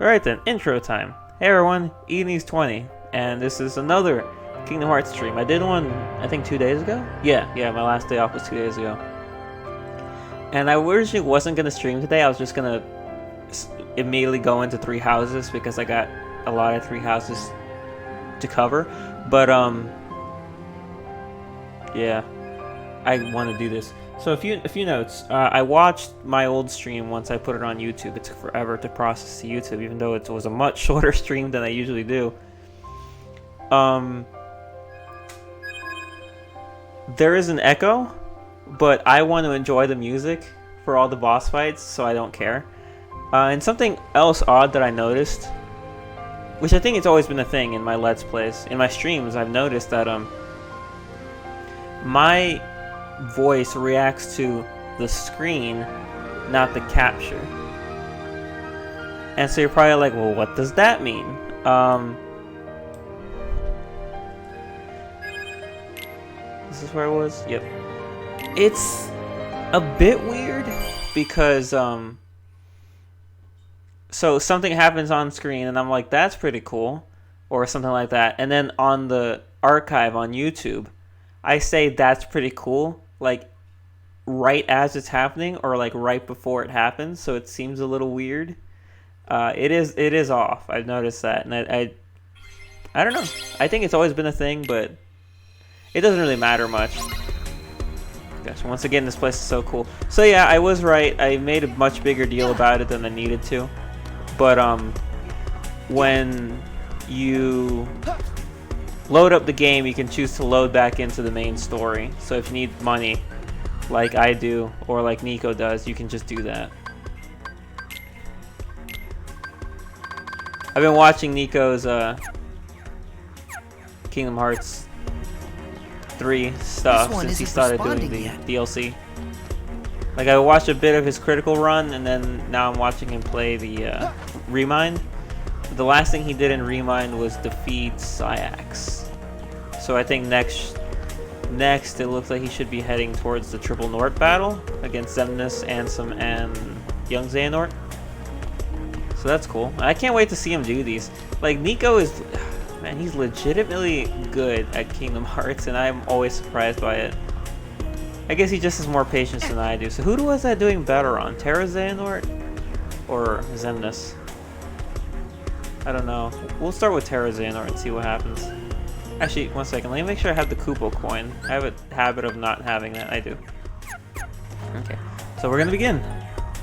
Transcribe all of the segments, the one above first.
Alright then, intro time. Hey everyone, Edenese20, and this is another Kingdom Hearts stream. I did one, I think 2 days ago? Yeah, my last day off was 2 days ago. And I originally wasn't going to stream today, I was just going to immediately go into 3 houses because I got a lot of 3 houses to cover. But, yeah, I want to do this. So a few notes. I watched my old stream once I put it on YouTube. It took forever to process to YouTube, even though it was a much shorter stream than I usually do. There is an echo, but I want to enjoy the music for all the boss fights, so I don't care. And something else odd that I noticed, which I think it's always been a thing in my Let's Plays, in my streams, I've noticed that my voice reacts to the screen, not the capture. And so you're probably like, well, what does that mean? This is where I was? Yep. It's a bit weird because so something happens on screen and I'm like, that's pretty cool, or something like that, and then on the archive on YouTube I say that's pretty cool, like right as it's happening or like right before it happens, so it seems a little weird. It is off. I've noticed that, and I don't know. I think it's always been a thing, but it doesn't really matter much. Gosh, once again, this place is so cool. So yeah, I was right. I made a much bigger deal about it than I needed to. But when you load up the game, you can choose to load back into the main story. So if you need money, like I do, or like Nico does, you can just do that. I've been watching Nico's Kingdom Hearts 3 stuff since he started doing the DLC. Like, I watched a bit of his critical run, and then now I'm watching him play the Remind. The last thing he did in Remind was defeat Sayax. So I think next it looks like he should be heading towards the Triple Nort battle against Xemnas, Ansem, and Young Xehanort. So that's cool. I can't wait to see him do these. Like, Nico is, man, he's legitimately good at Kingdom Hearts, and I'm always surprised by it. I guess he just has more patience than I do. So who was I doing better on? Terra Xehanort or Xemnas? I don't know. We'll start with Terra Xehanort and see what happens. Actually, one second. Let me make sure I have the Kupo coin. I have a habit of not having that. I do. Okay. So we're gonna begin.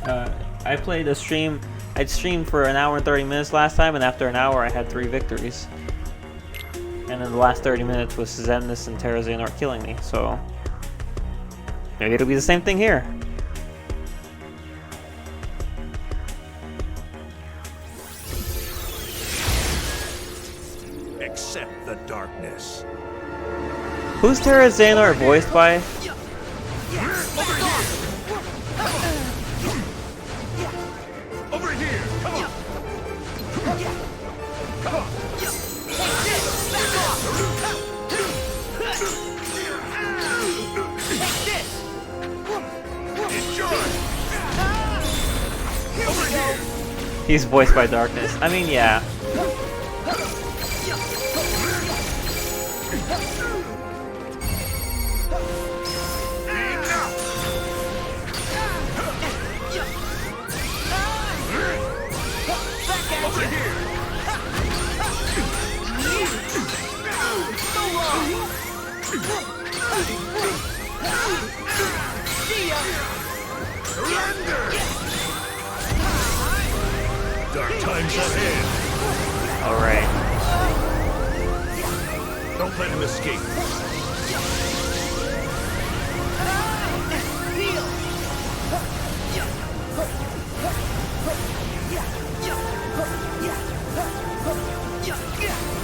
I played a stream. I'd streamed for an hour and 30 minutes last time, and after an hour I had 3 victories. And then the last 30 minutes was Xemnas and Terra Xehanort killing me, so maybe it'll be the same thing here. Accept the darkness. Who's Terra Xehanort voiced by? Over here! Come on! Come on! He's voiced by Darkness. I mean, yeah. Over here! Surrender! Dark times ahead. All right. Don't let him escape.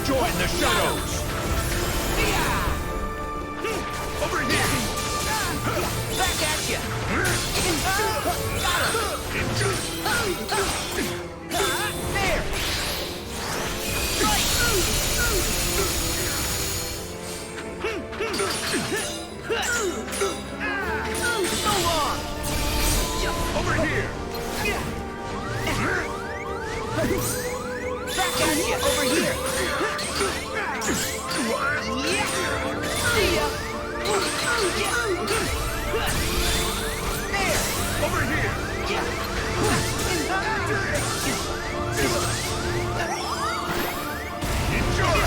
Join the shadows. Over here. Back at you. There. Over here. Back at you. Over here. Yeah. See ya. There. Over here. Enjoy.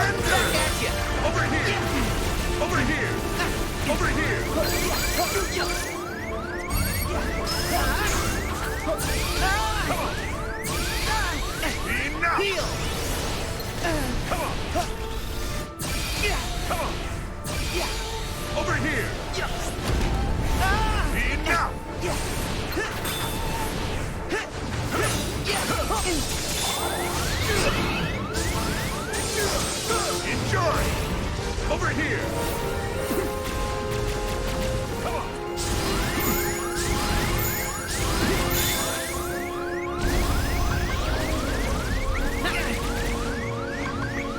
Back at you. Over here. Over here. Over here. Enough. Heal. Come on. Come on. Over here. Enough. Enjoy. Over here. Come on.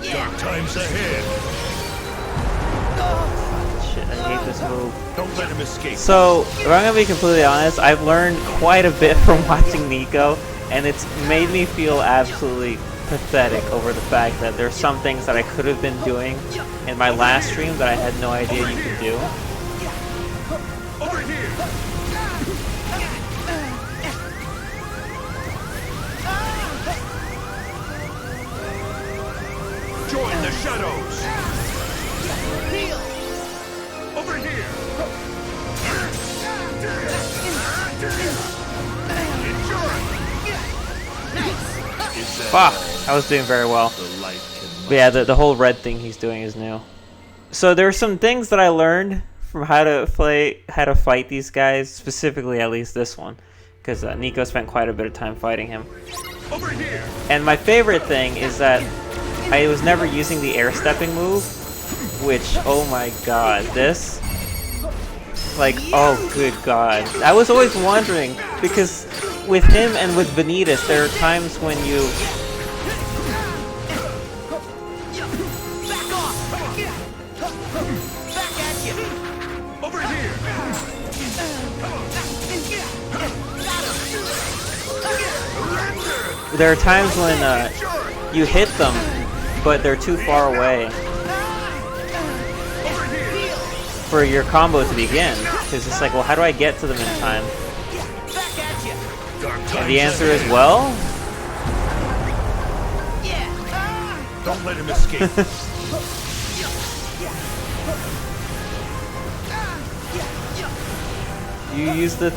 Dark times ahead. Shit, I hate this move. Don't let him escape. So, if I'm gonna be completely honest, I've learned quite a bit from watching Nico, and it's made me feel absolutely pathetic over the fact that there's some things that I could have been doing in my last stream that I had no idea you could do. Over here. Join the shadows. Heal. Over here. Enjoy. Fuck, I was doing very well. But yeah, the whole red thing he's doing is new. So there are some things that I learned from how to fight these guys, specifically at least this one, because Nico spent quite a bit of time fighting him. Over here. And my favorite thing is that I was never using the air stepping move, which, oh my god, this, like, oh good god. I was always wondering, because with him and with Vanitas, there are times when you... Back off. Back at you. Over here. There are times when you hit them, but they're too far away for your combo to begin. Because it's like, well, how do I get to them in time? And the answer is, well... Don't let him escape. You use the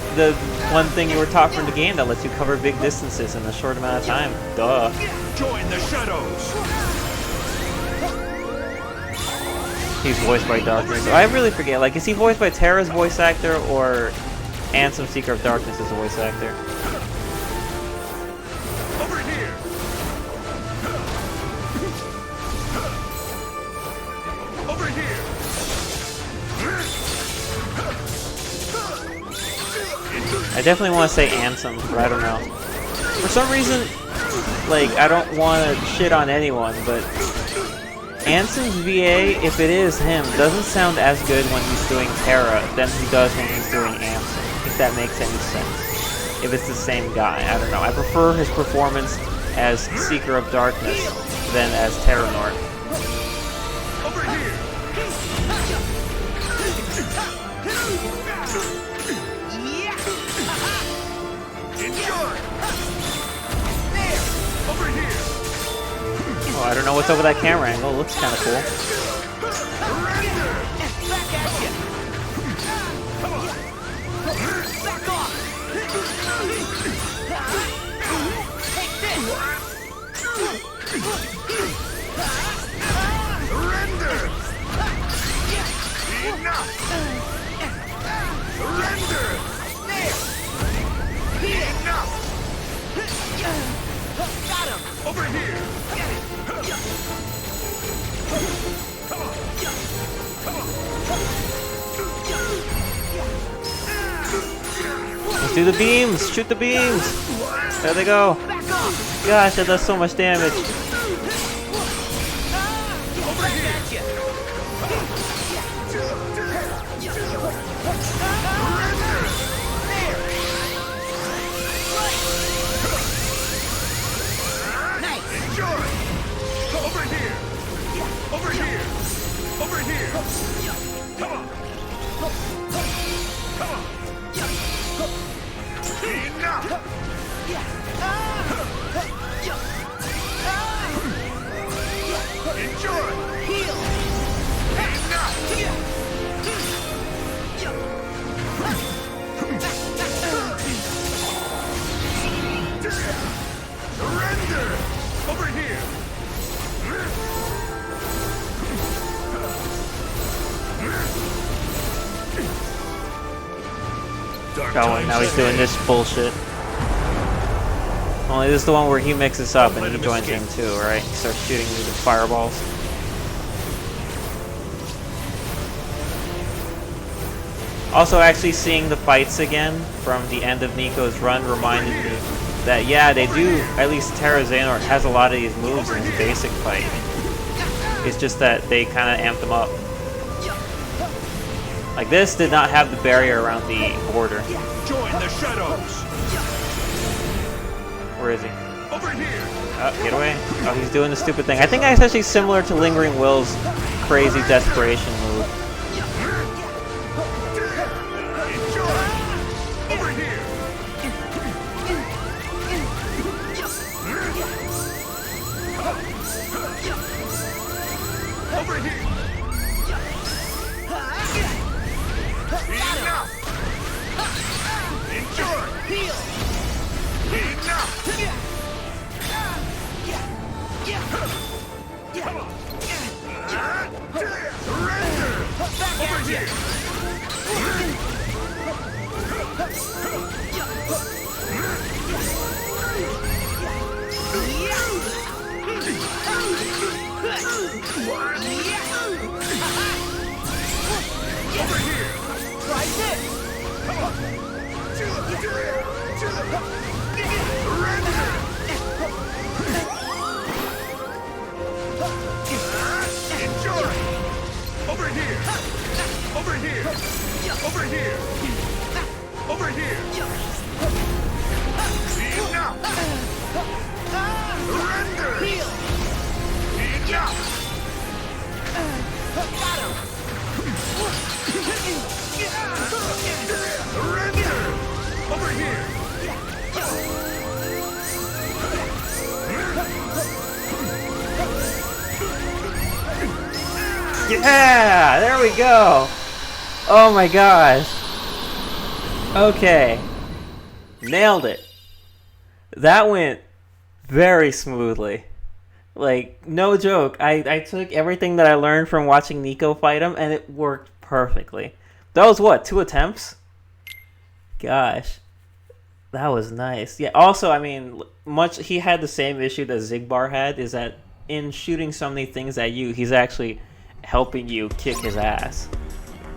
one thing you were taught from the game that lets you cover big distances in a short amount of time. Duh. Join the shadows. He's voiced by Darkness. I really forget. Like, is he voiced by Terra's voice actor or Ansem Seeker of Darkness' voice actor? Over here. Over here. I definitely want to say Ansem, but I don't know. For some reason, like, I don't want to shit on anyone, but Ansem's VA, if it is him, doesn't sound as good when he's doing Terra than he does when he's doing Ansem, if that makes any sense. If it's the same guy, I don't know. I prefer his performance as Seeker of Darkness than as Terranort. Over here. Enjoy. There. Over here. Oh, I don't know what's up with that camera angle. It looks kind of cool. Back at you. Come on. Back off. Take this. Surrender. Enough. Surrender. There. Enough. Got him. Over here. Come on. Come on. Let's do the beams! Shoot the beams! There they go! Gosh, that does so much damage. Over here. going. Now he's doing this bullshit. Only this is the one where he mixes up and he joins in too, right? He starts shooting me with fireballs. Also, actually seeing the fights again from the end of Nico's run reminded me that, yeah, they do, at least Terra Xehanort has a lot of these moves in his basic fight. It's just that they kind of amped them up. Like, this did not have the barrier around the border. Join the shadows. Where is he? Over here. Oh, get away. Oh, he's doing the stupid thing. I think that's actually similar to Lingering Will's crazy desperation move. Over here. Over here. Enough. Enjoy. Enough. Come on. Surrender. Over here. Over here. Try this. Come on. Surrender. Enjoy. Over here. Over here. Over here. Over here. Enough. Surrender. Enough. Got him. Surrender. Over here. Yeah, there we go. Oh my gosh. Okay. Nailed it. That went very smoothly. Like, no joke. I took everything that I learned from watching Nico fight him, and it worked perfectly. That was what, 2 attempts? Gosh. That was nice. Yeah, also, I mean, he had the same issue that Zigbar had, is that in shooting so many things at you, he's actually helping you kick his ass.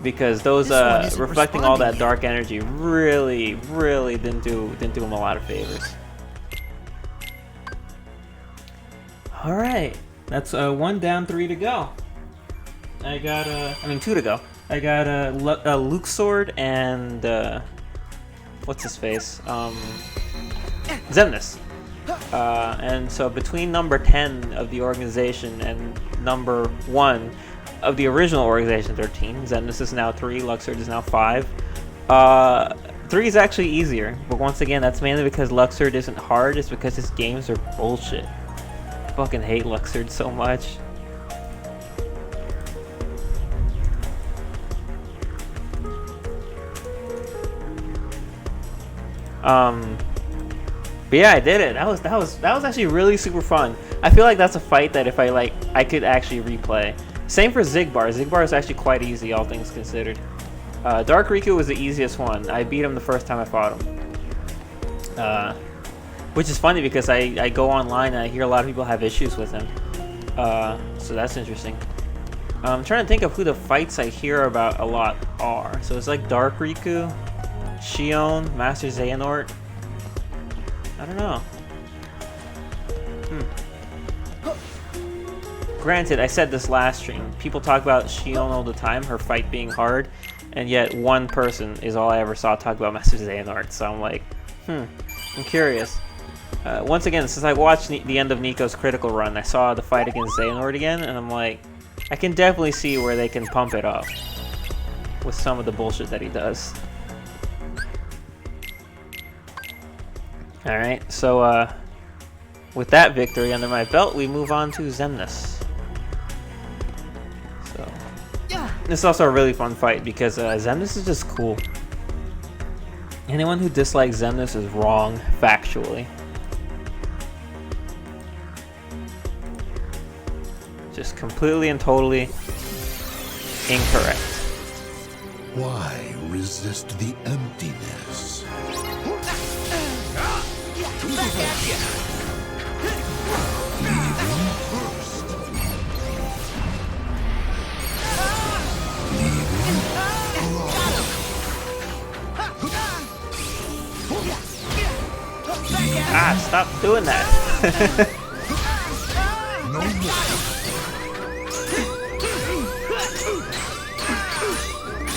Because those reflecting all that dark energy really didn't do him a lot of favors. All right, that's 1 down, 3 to go. I got 2 to go. I got a Luke sword and what's his face? Xemnas. And so between number 10 of the organization and number 1 of the original organization 13, Xemnas is now 3, Luxord is now 5. 3 is actually easier, but once again, that's mainly because Luxord isn't hard. It's because his games are bullshit. I fucking hate Luxord so much. But yeah, I did it. That was actually really super fun. I feel like that's a fight that if I could actually replay. Same for Zigbar. Zigbar is actually quite easy, all things considered. Dark Riku was the easiest one. I beat him the first time I fought him. Which is funny because I go online and I hear a lot of people have issues with him. So that's interesting. I'm trying to think of who the fights I hear about a lot are. So it's like Dark Riku, Shion, Master Xehanort. I don't know. Granted, I said this last stream. People talk about Shion all the time, her fight being hard, and yet one person is all I ever saw talk about Master Xehanort. So I'm like, I'm curious. Once again, since I watched the end of Nico's critical run, I saw the fight against Xehanort again, and I'm like, I can definitely see where they can pump it up with some of the bullshit that he does. Alright, so with that victory under my belt, we move on to Xemnas. So this is also a really fun fight because Xemnas is just cool. Anyone who dislikes Xemnas is wrong, factually. Just completely and totally incorrect. Why resist the emptiness. Back at ya. Leaving first. Leaving Ah, stop doing that. no more.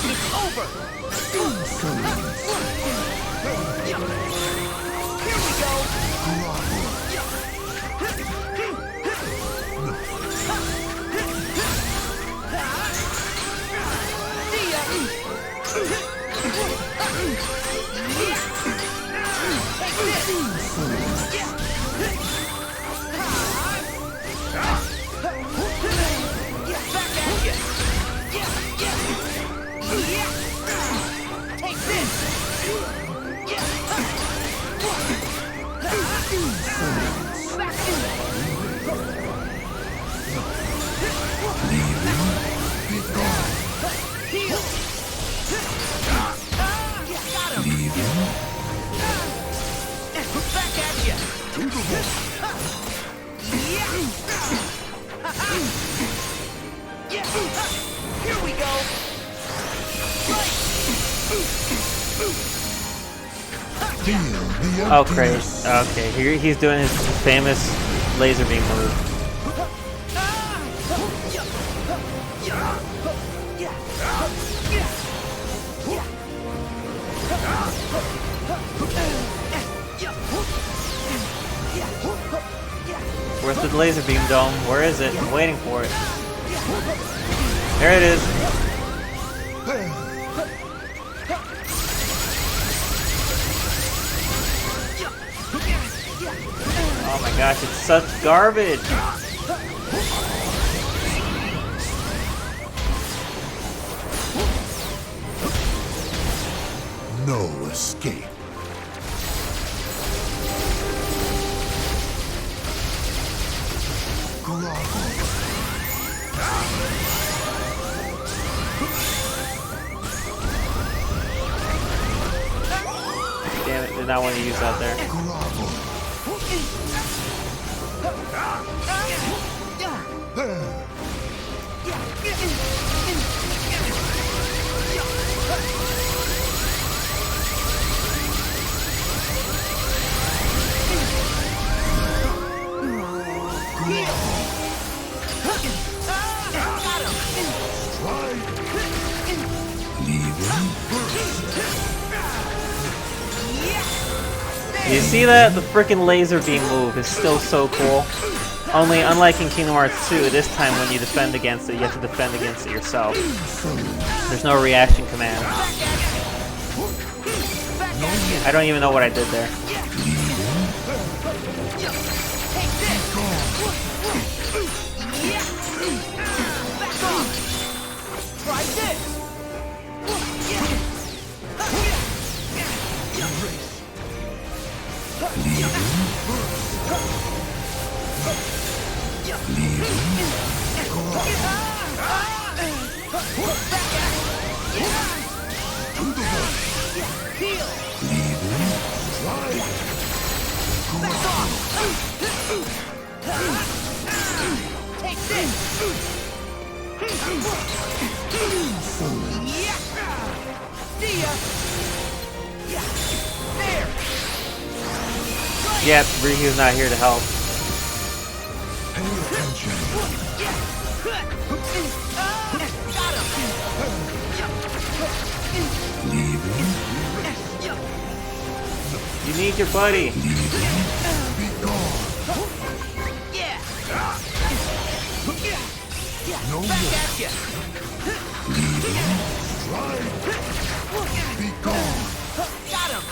It's over. Here we go. See ya. Take this. Back at ya. Take this. Back in. Be gone. Heal. Got him. Leaving Back at ya. to the wall. Here we go. Feel the Oh, great. emptiness. Okay, here he's doing his famous laser beam move. Where's the laser beam dome? Where is it? I'm waiting for it. There it is. Oh my gosh, it's such garbage. No escape. Grovel. Damn it, did not want to use that there. Grovel. There. Leaving first. You see that? The freaking laser beam move is still so cool. Only, unlike in Kingdom Hearts 2, this time when you defend against it, you have to defend against it yourself. There's no reaction command. I don't even know what I did there. Try this. Take this. See ya. There. Yep, Ryu's not here to help. Pay attention. Got him. Leaving. You need your buddy. Be gone. Yeah. No Back more. at ya. Be gone. Got him.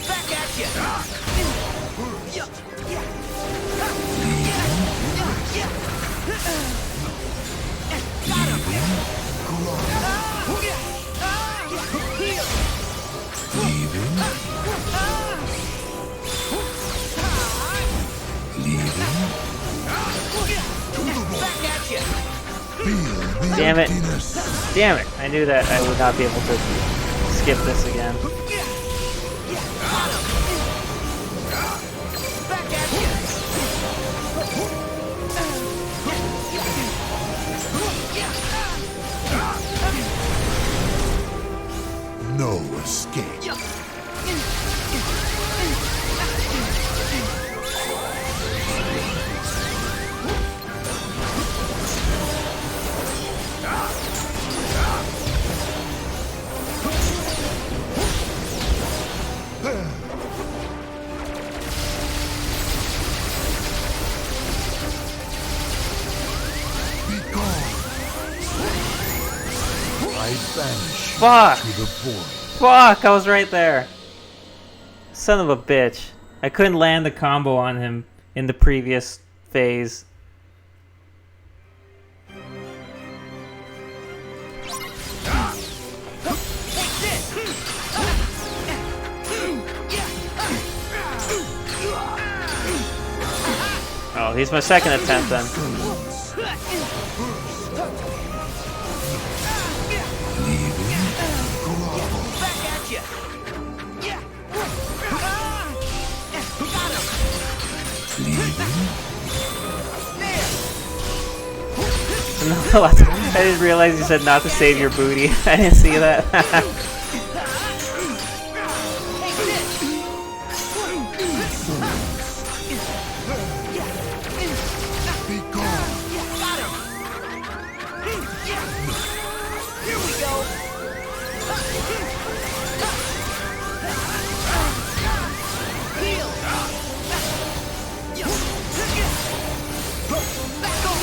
Back at ya. Got him. Heal. Leaving. Leaving. Back at ya. Feel the Damn it. emptiness. Damn it! I knew that I would not be able to skip this again. No escape. Be gone. I vanish Fuck! to the void. Fuck! I was right there. Son of a bitch. I couldn't land the combo on him in the previous phase. Oh, he's my second attempt then. No, I didn't realize you said not to save your booty. I didn't see that. Be gone. Here we go. Heal. Back off.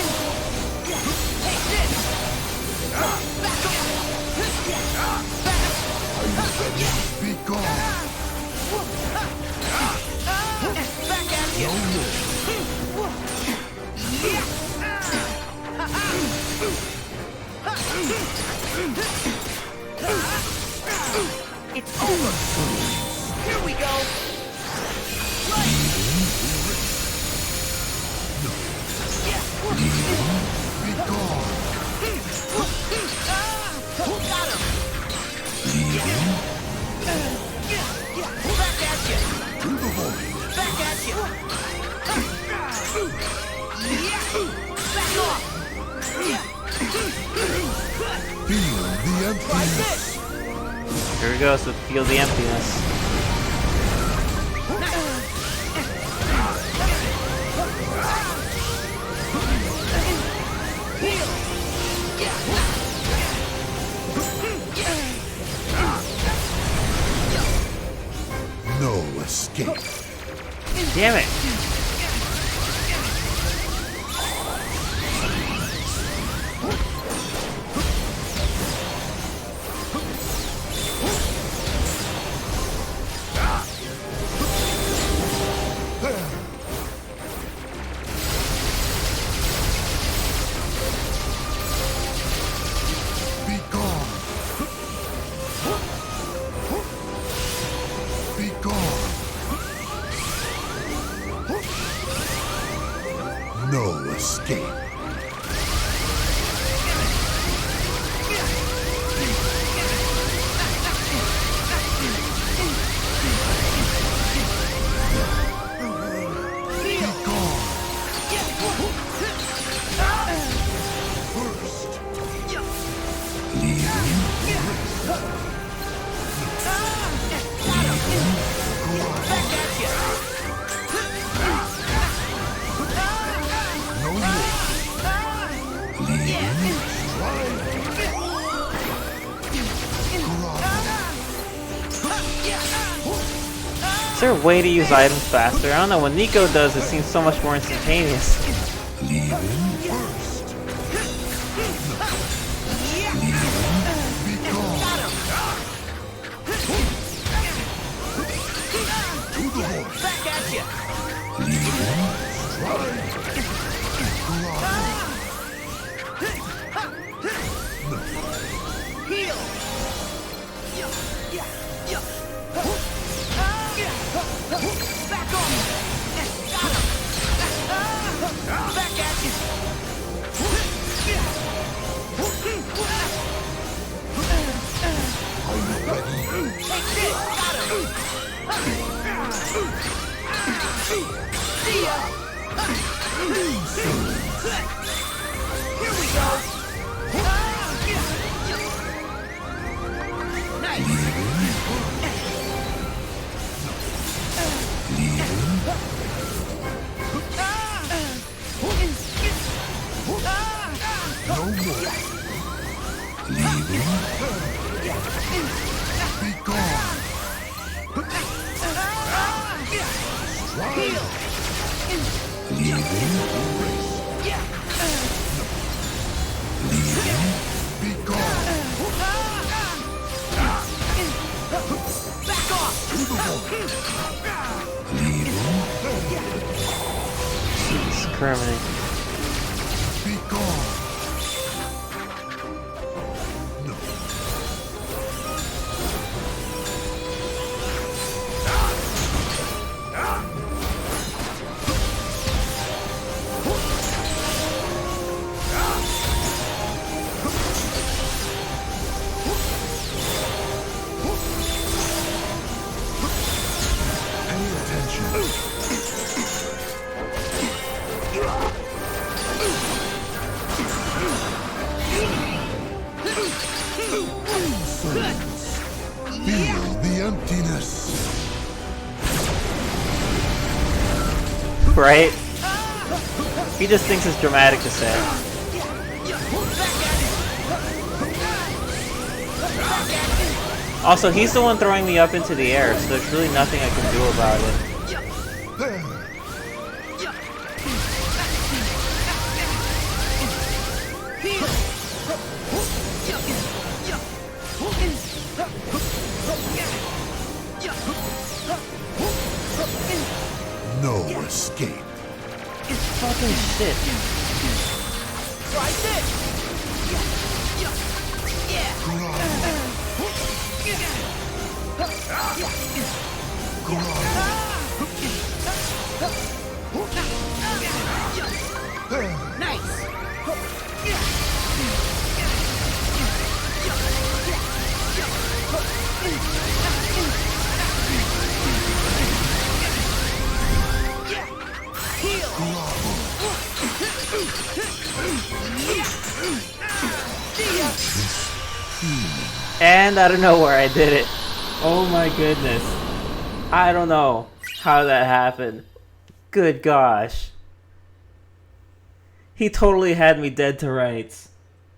Take this. Back off. Be gone. Back at you. It's over. Here we go. Be gone. Got him. Back at you. To the void. Back at you. Back off. Feel the Like emptiness. this. Here we go, so feel the emptiness. Heal. No escape. Damn it! Be gone. Be gone. No escape. Be gone. First. Leaving. Back at you. No more. Leaving. Is there a way to use items faster? I don't know, when Nico does, it seems so much more instantaneous. Leaving. First. Be gone. To the void. Back at you. Leaving. Heal. Back off. Got him. Back at you. Take this! Got him! See ya! Here we go! Nice! No more. Leaving. Be gone. Heal! Leaving. Leaving. Be gone. Back off! To the wall. Leaving. Jeez, Kermit. Be gone. Pay attention. Feel the emptiness. Right? He just thinks it's dramatic to say. Also, he's the one throwing me up into the air, so there's really nothing I can do about it. There. No escape. Fucking shit. Try this! Nice! Heal! And I don't know where I did it. Oh my goodness. I don't know how that happened. Good gosh. He totally had me dead to rights.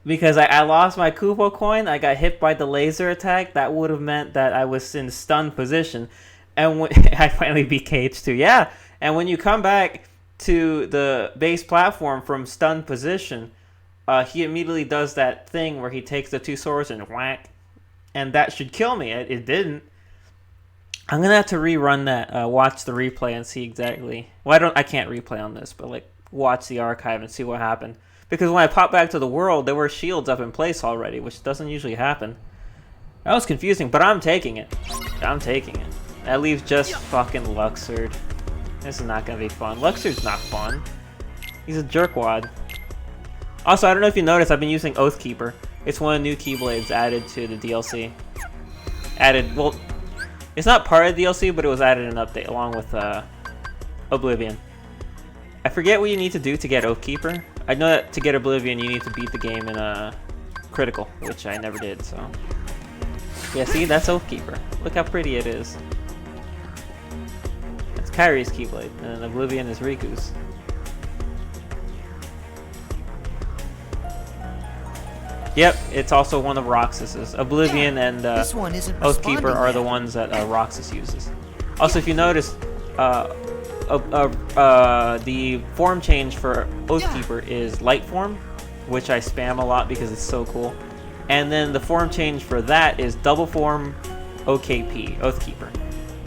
Because I lost my Kupo coin, I got hit by the laser attack. That would have meant that I was in stun position. And I finally beat KH2. Yeah, and when you come back to the base platform from stun position, he immediately does that thing where he takes the two swords and whack. And that should kill me. It didn't. I'm gonna have to rerun that, watch the replay and see exactly. Well, I can't replay on this, but like watch the archive and see what happened. Because when I popped back to the world, there were shields up in place already, which doesn't usually happen. That was confusing, but I'm taking it. I'm taking it. That leaves just fucking Luxord. This is not gonna be fun. Luxord's not fun. He's a jerkwad. Also, I don't know if you noticed, I've been using Oathkeeper. It's one of the new Keyblades added to the DLC. Well, it's not part of the DLC, but it was added in an update along with Oblivion. I forget what you need to do to get Oathkeeper. I know that to get Oblivion, you need to beat the game in Critical, which I never did, so... Yeah, see? That's Oathkeeper. Look how pretty it is. That's Kyrie's Keyblade, and Oblivion is Riku's. Yep, it's also one of Roxas's. Oblivion and Oathkeeper are the ones that Roxas uses. Also, if you notice, the form change for Oathkeeper is Light Form, which I spam a lot because it's so cool. And then the form change for that is Double Form OKP, Oathkeeper.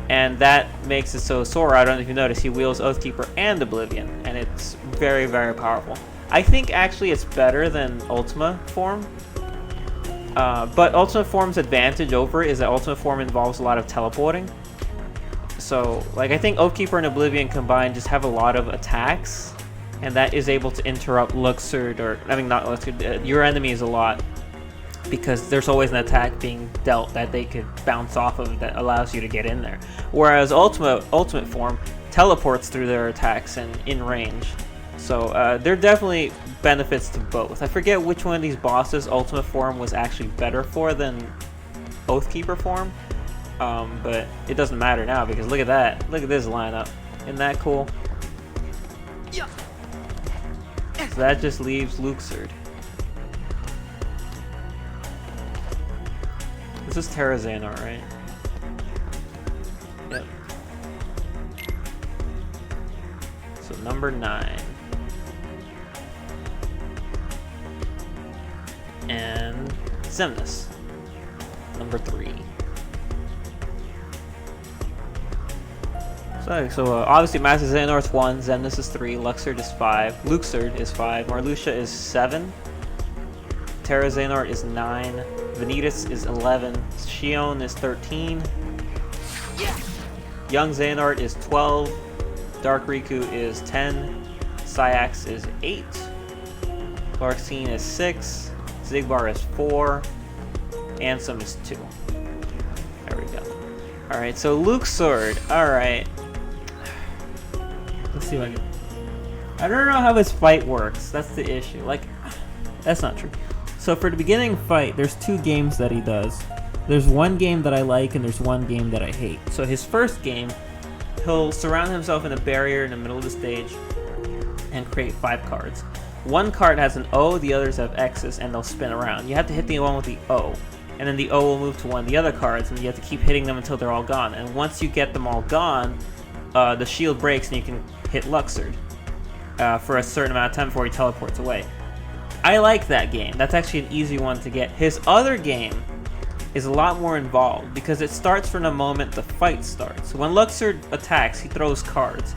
And that makes it so Sora, I don't know if you notice, he wields Oathkeeper and Oblivion, and it's very, very powerful. I think actually it's better than Ultima Form. But Ultima Form's advantage over it is that Ultima Form involves a lot of teleporting. So, like, I think Oathkeeper and Oblivion combined just have a lot of attacks, and that is able to interrupt Luxord, or, I mean, not Luxord, your enemies a lot. because there's always an attack being dealt that they could bounce off of that allows you to get in there. Whereas ultimate form teleports through their attacks and in range. So there are definitely benefits to both. I forget which one of these bosses ultimate form was actually better for than Oathkeeper form, but it doesn't matter now because look at that. Look at this lineup. Isn't that cool? So that just leaves Luxord. This is Terra Xehanort, right? Yep. So number 9. And Xemnas. Number 3. So obviously Master Xehanort's 1, Xemnas is 3, Luxord is 5, Luxord is 5, Marluxia is 7, Terra Xehanort is 9, Vanitas is 11, Xion is 13, Young Xehanort is 12, Dark Riku is 10, Sayax is 8, Larxene is 6, Xigbar is 4, Ansem is 2. There we go. Alright, so Luxord, alright. Let's see if I can... I don't know how this fight works, that's the issue. Like, that's not true. So for the beginning fight, there's 2 games that he does. There's one game that I like and there's one game that I hate. So his first game, he'll surround himself in a barrier in the middle of the stage and create 5 cards. One card has an O, the others have X's, and they'll spin around. You have to hit the one with the O, and then the O will move to one of the other cards, and you have to keep hitting them until they're all gone. And once you get them all gone, the shield breaks and you can hit Luxord for a certain amount of time before he teleports away. I like that game. That's actually an easy one to get. His other game is a lot more involved because it starts from the moment the fight starts. When Luxord attacks, he throws cards,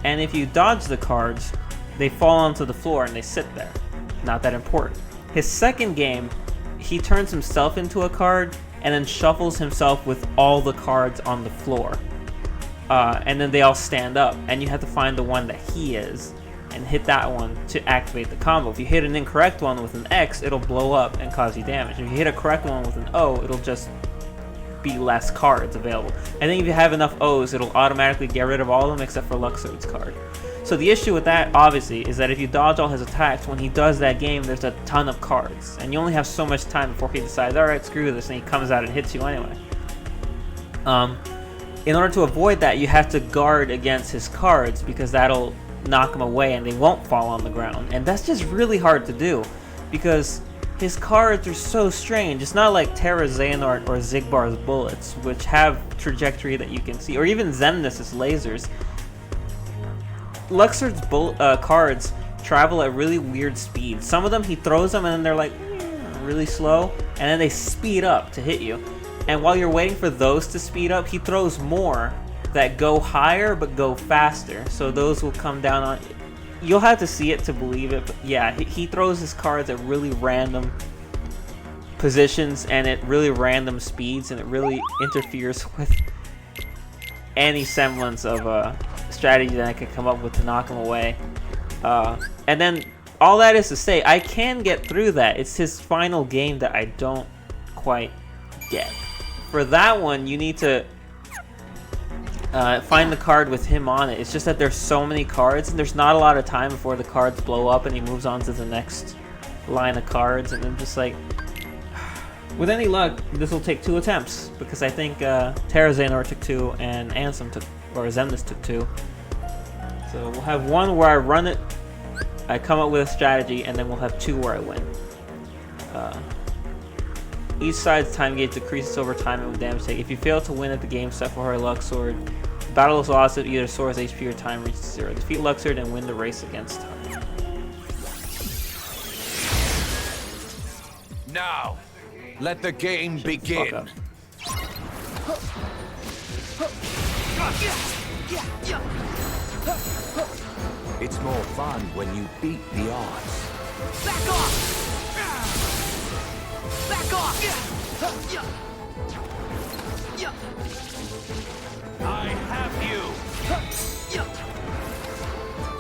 and if you dodge the cards, they fall onto the floor and they sit there. Not that important. His second game, he turns himself into a card and then shuffles himself with all the cards on the floor. And then they all stand up, and you have to find the one that he is and hit that one to activate the combo. If you hit an incorrect one with an X, it'll blow up and cause you damage. If you hit a correct one with an O, it'll just be less cards available. And then if you have enough O's, it'll automatically get rid of all of them except for Luxord's card. So the issue with that, obviously, is that if you dodge all his attacks, when he does that game, there's a ton of cards. And you only have so much time before he decides, alright, screw this, and he comes out and hits you anyway. In order to avoid that, you have to guard against his cards, because that'll knock him away and they won't fall on the ground. And that's just really hard to do, because his cards are so strange. It's not like Terra Xehanort or Xigbar's bullets, which have trajectory that you can see, or even Xemnas' lasers. Luxord's cards travel at really weird speeds. Some of them, he throws them and then they're like really slow, and then they speed up to hit you. And while you're waiting for those to speed up, he throws more that go higher but go faster. So those will come down on... You'll have to see it to believe it, but yeah, he throws his cards at really random positions and at really random speeds, and it really interferes with any semblance of a strategy that I could come up with to knock him away. And then all that is to say, I can get through that. It's his final game that I don't quite get. For that one, you need to find the card with him on it. It's just that there's so many cards, and there's not a lot of time before the cards blow up and he moves on to the next line of cards. And I'm just like, with any luck, this will take 2 attempts, because I think Terra Xehanort took 2 and Ansem took, or Xemnas took 2. So we'll have one where I run it, I come up with a strategy, and then we'll have 2 where I win. Each side's time gauge decreases over time and with damage take. If you fail to win at the game set for Luxord, the battle is lost if either Sora's HP or time reaches 0. Defeat Luxord and win the race against time. Now, let the game begin. It's more fun when you beat the odds. Back off! Back off! I have you.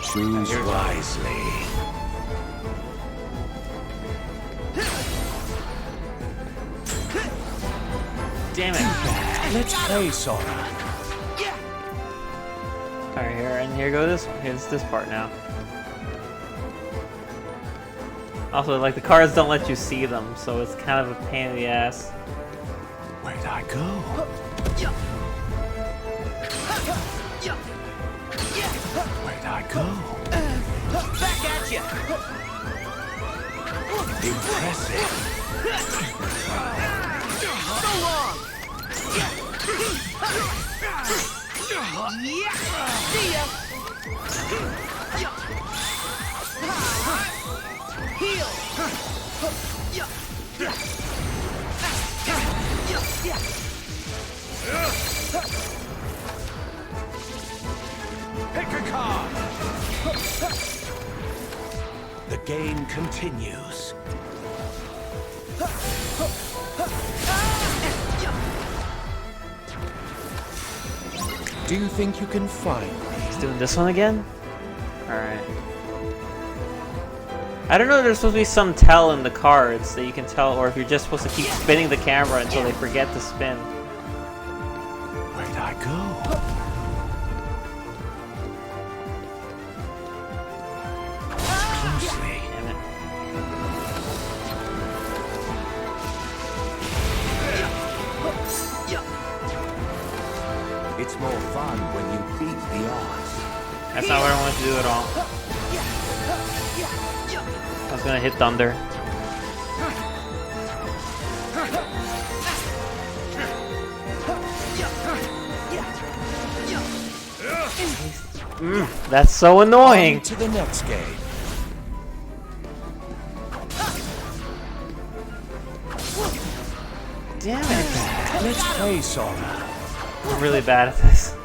Choose wisely. Damn it. Let's play, Sora. Alright, here go this one. Here's this part now. Also, like, the cards don't let you see them, so it's kind of a pain in the ass. Where'd I go? Where'd I go? Back at you. Impressive. So long. Yeah. See ya. Heal. Pick a card. The game continues. Do you think you can find me? He's doing this one again? Alright. I don't know if there's supposed to be some tell in the cards that you can tell, or if you're just supposed to keep spinning the camera until they forget to spin. Where'd I go? Closely. Damn it. It's more fun when you beat the odds. That's not what I wanted to do at all. I was gonna hit Thunder. That's so annoying. On to the next game. Damn it. Let's play, Sora. I'm really bad at this.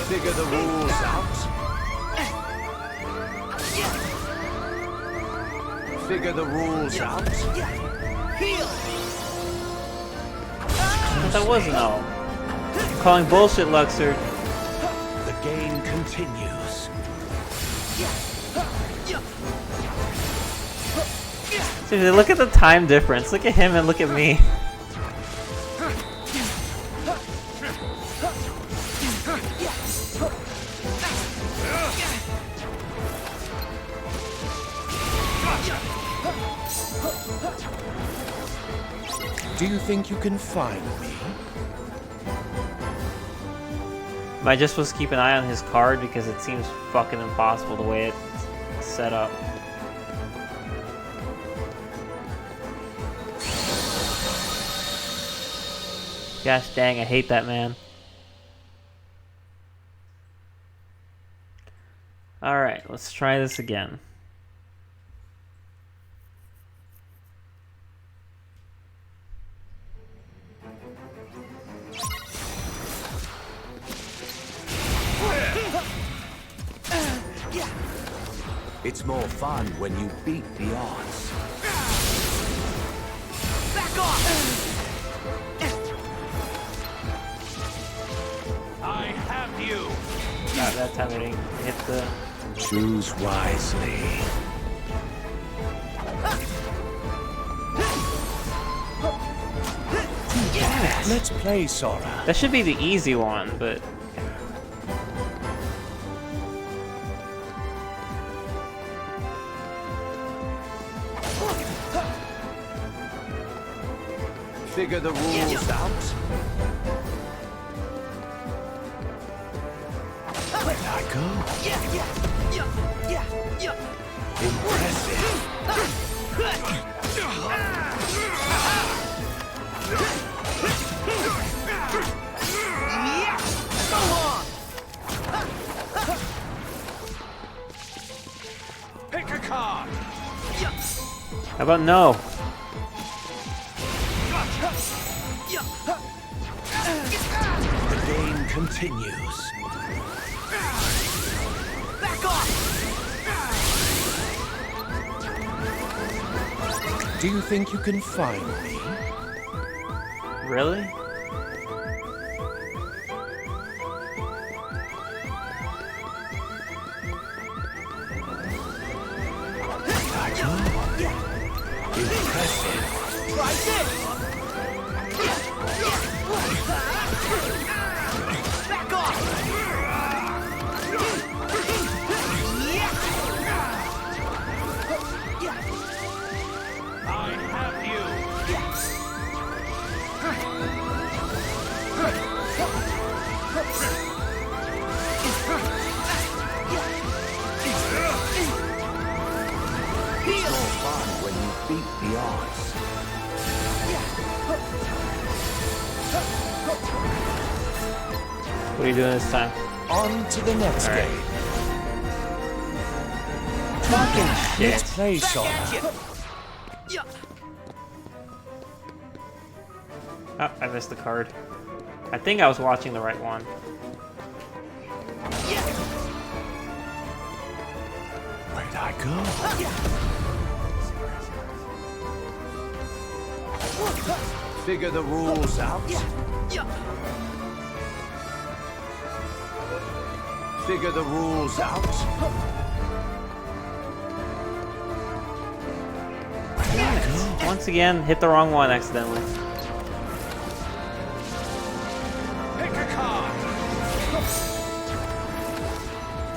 Figure the rules out. Figure the rules out. Heal. That was no. I'm calling bullshit, Luxord. The game continues. Seriously, look at the time difference. Look at him and look at me. Do you think you can find me? Am I just supposed to keep an eye on his card because it seems fucking impossible the way it's set up? Gosh dang, I hate that man. Alright, let's try this again. It's more fun when you beat the odds. Back off. I have you. That time I didn't hit the... Choose wisely. Let's play, Sora. That should be the easy one, but... Figure the rules out. Where'd I go? Impressive. So long. Pick a card. How about no? The game continues. Back off. Do you think you can find me? Really? Impressive. Try this! Back off! I have you. Heal! More fun when you beat the odds. What are you doing this time? On to the next All right. game. Fucking Let's shit. play, Back Sora. at you! Oh, I missed the card. I think I was watching the right one. Where'd I go? Figure the rules out. Figure the rules out. Once again, hit the wrong one accidentally. Pick a card.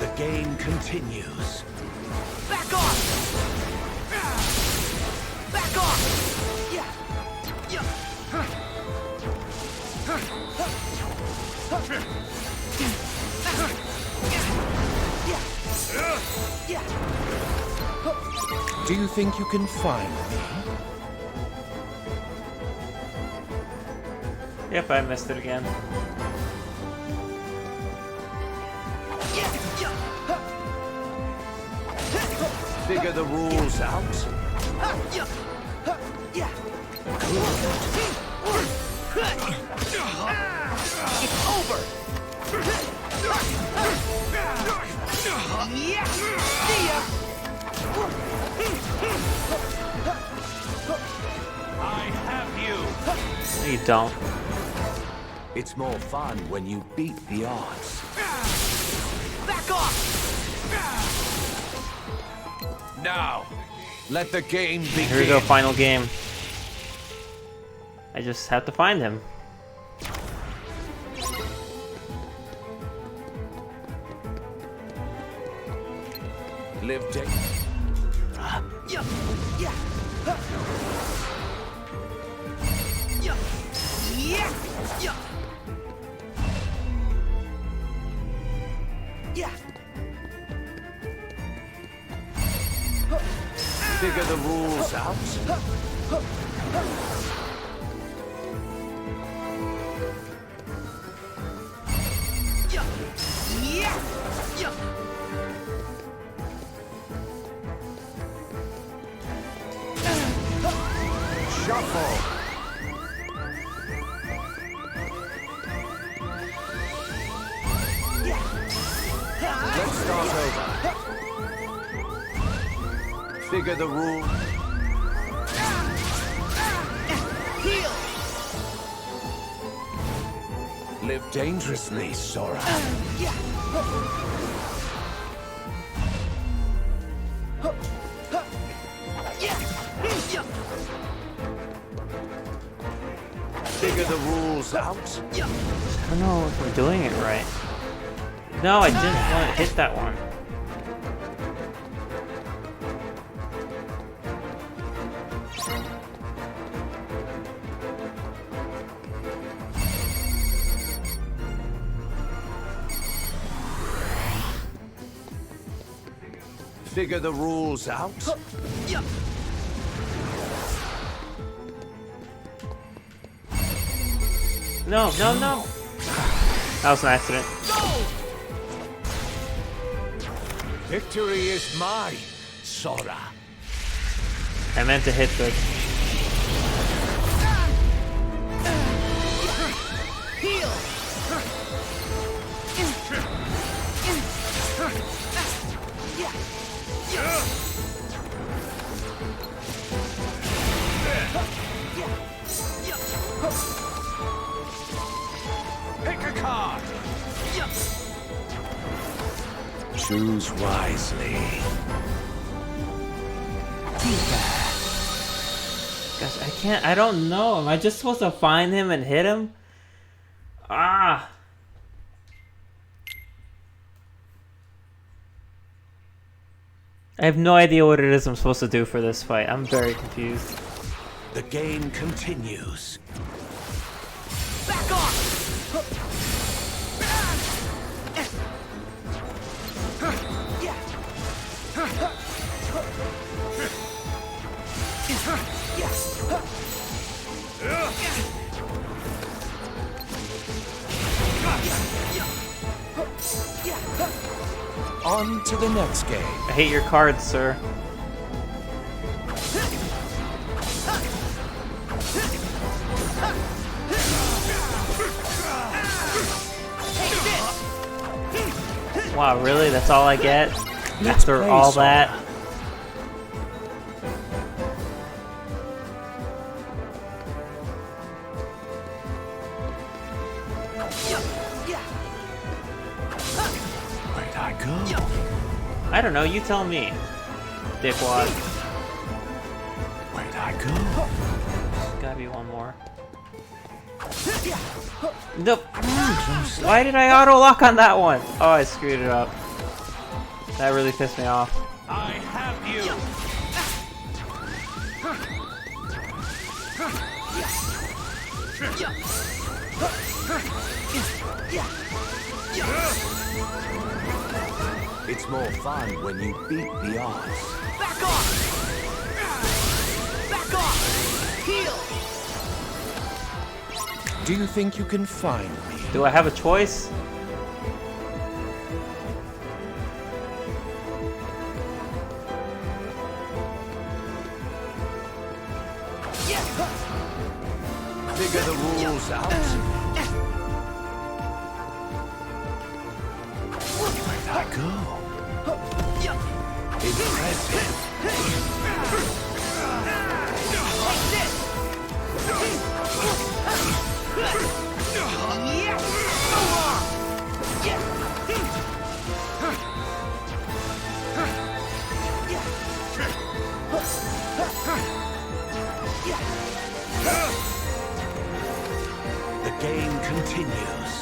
The game continues. Back off! Back off! Do you think you can find me? Yep, I missed it again. Figure the rules out. It's over! See ya! I have you. No, you don't. It's more fun when you beat the odds. Back off! Now, let the game begin. Here we go, final game. I just have to find him. Live day. Figure the rules out. Shuffle. Let's start over. Figure the rule. Heal! Live dangerously, Sora. Figure the rules out. I don't know if we're doing it right. No, I didn't want to hit that one. Figure the rules out. No, no, no. That was an accident. Victory is mine, Sora. I meant to hit the... Heal! Pick a card. Choose wisely. Gosh, I can't. I don't know. Am I just supposed to find him and hit him? Ah. I have no idea what it is I'm supposed to do for this fight. I'm very confused. The game continues. Back off! On to the next game. I hate your cards, sir. Wow, really? That's all I get? After play, all Sora. that? Where'd I go? I don't know, you tell me. Dickwad. Where'd I go? There's gotta be one more. Nope. Why did I auto lock on that one? Oh, I screwed it up. That really pissed me off. I have you. It's more fun when you beat the odds. Back off! Back off! Heal! Do you think you can find me? Do I have a choice? Figure the rules out. Where'd I go? Impressive. The game continues.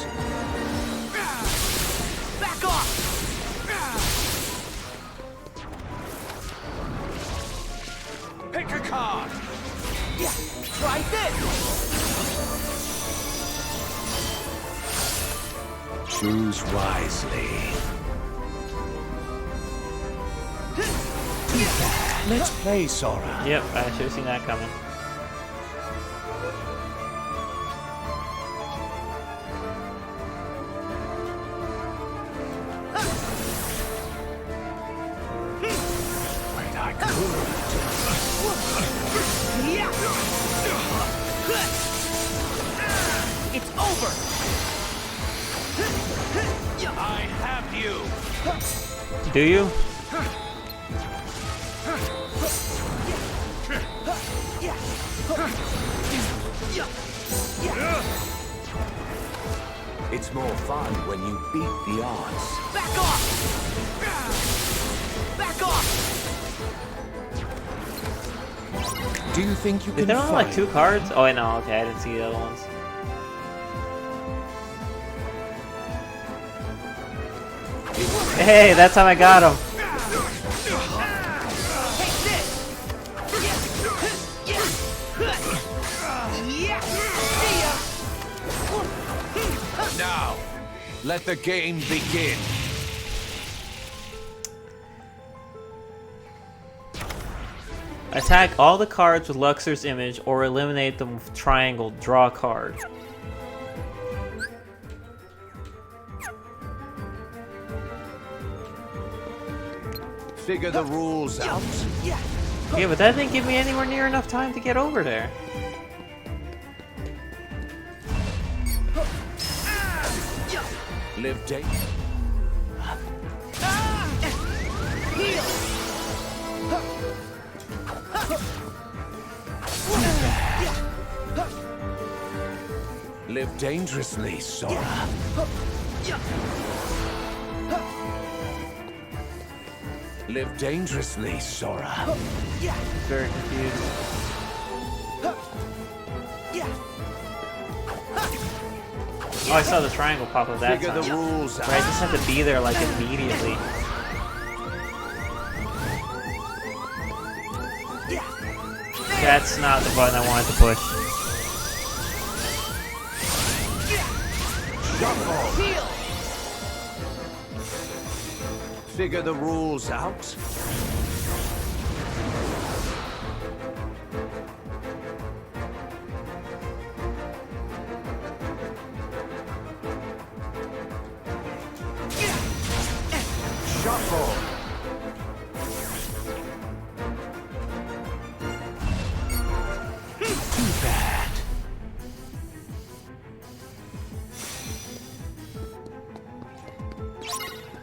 Back off! Pick a card. Try this! Choose wisely. Let's play, Sora. Yep, I should have seen that coming. Where'd I go? It's over! I have you. Do you? It's more fun when you beat the odds. Back off! Back off! Do you think you Did can there only find like 2 cards? Oh, wait, no, okay, I didn't see the other ones. Hey, that's how I got him. Take this! See ya! Now, let the game begin. Attack all the cards with Luxor's image or eliminate them with triangle. Draw a card. Figure the rules out. Yeah! Yeah, but that didn't give me anywhere near enough time to get over there. Live day. Heal! Live dangerously, Sora. Live dangerously, Sora. Very confused. Oh, I saw the triangle pop up that Figure time. the rules But I out. just had to be there like immediately. That's not the button I wanted to push. Heal. Figure the rules out. Shuffle. Too bad.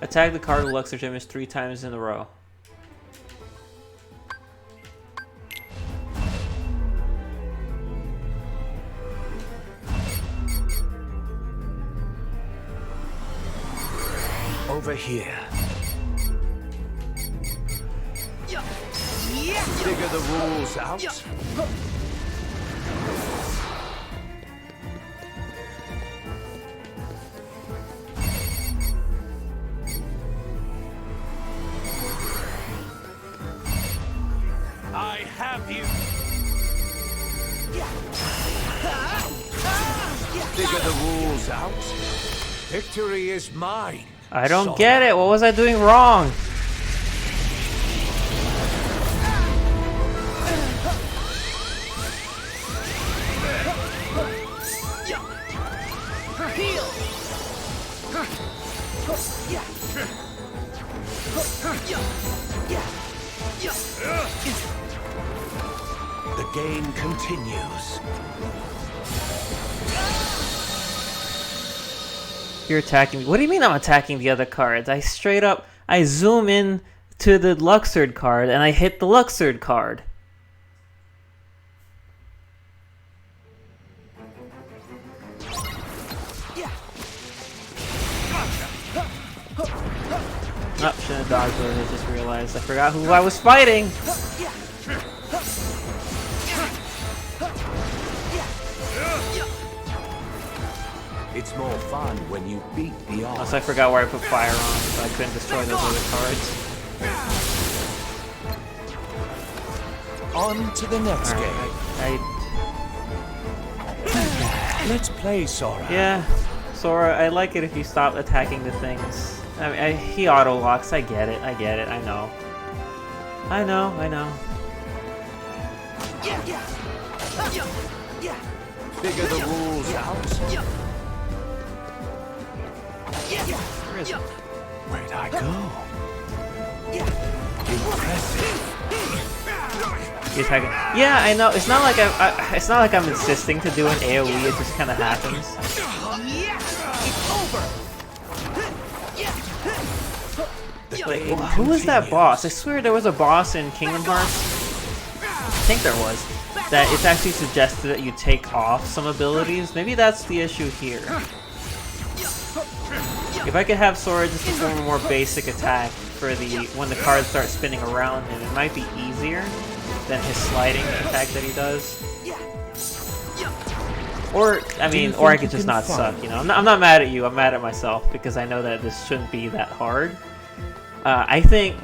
Attack the card with Luxor Image 3 times in a row. Over here. Yeah. Figure the rules out. I have you. Figure the rules out. Victory is mine. I don't get it. What was I doing wrong? Heal. The game continues. You're attacking me. What do you mean I'm attacking the other cards? I straight up, I zoom in to the Luxord card and I hit the Luxord card. Oh, shouldn't have dodged it. I just realized I forgot who I was fighting. It's more fun when you beat the odds. Also, I forgot where I put fire on, so I couldn't destroy those other cards. On to the next game. Let's play, Sora. Yeah, Sora, I like it if you stop attacking the things. I mean, he auto locks. I get it. I know. I know. Figure the rules out. Where is it? Where'd I go? Impressive. You attacking? Yeah, I know. It's not like it's not like I'm insisting to do an AOE. It just kind of happens. Like, who was that boss? I swear there was a boss in Kingdom Hearts. I think there was. That it's actually suggested that you take off some abilities. Maybe that's the issue here. If I could have Sora just perform a more basic attack for the when the cards start spinning around him, it might be easier than his sliding attack that he does. Or, I mean, or I could just not suck, you know? I'm not mad at you, I'm mad at myself, because I know that this shouldn't be that hard. I think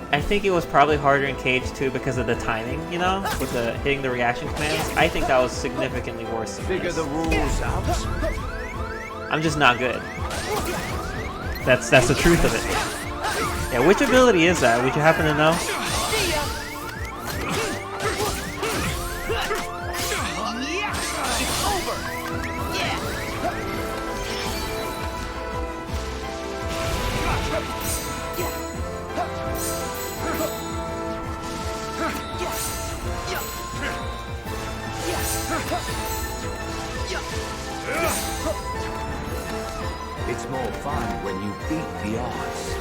it was probably harder in Cage 2 because of the timing, you know? With the hitting the reaction commands. I think that was significantly worse than Figure this. the rules out. I'm just not good. That's the truth of it. Yeah, which ability is that? Would you happen to know? It's more fun when you beat the odds.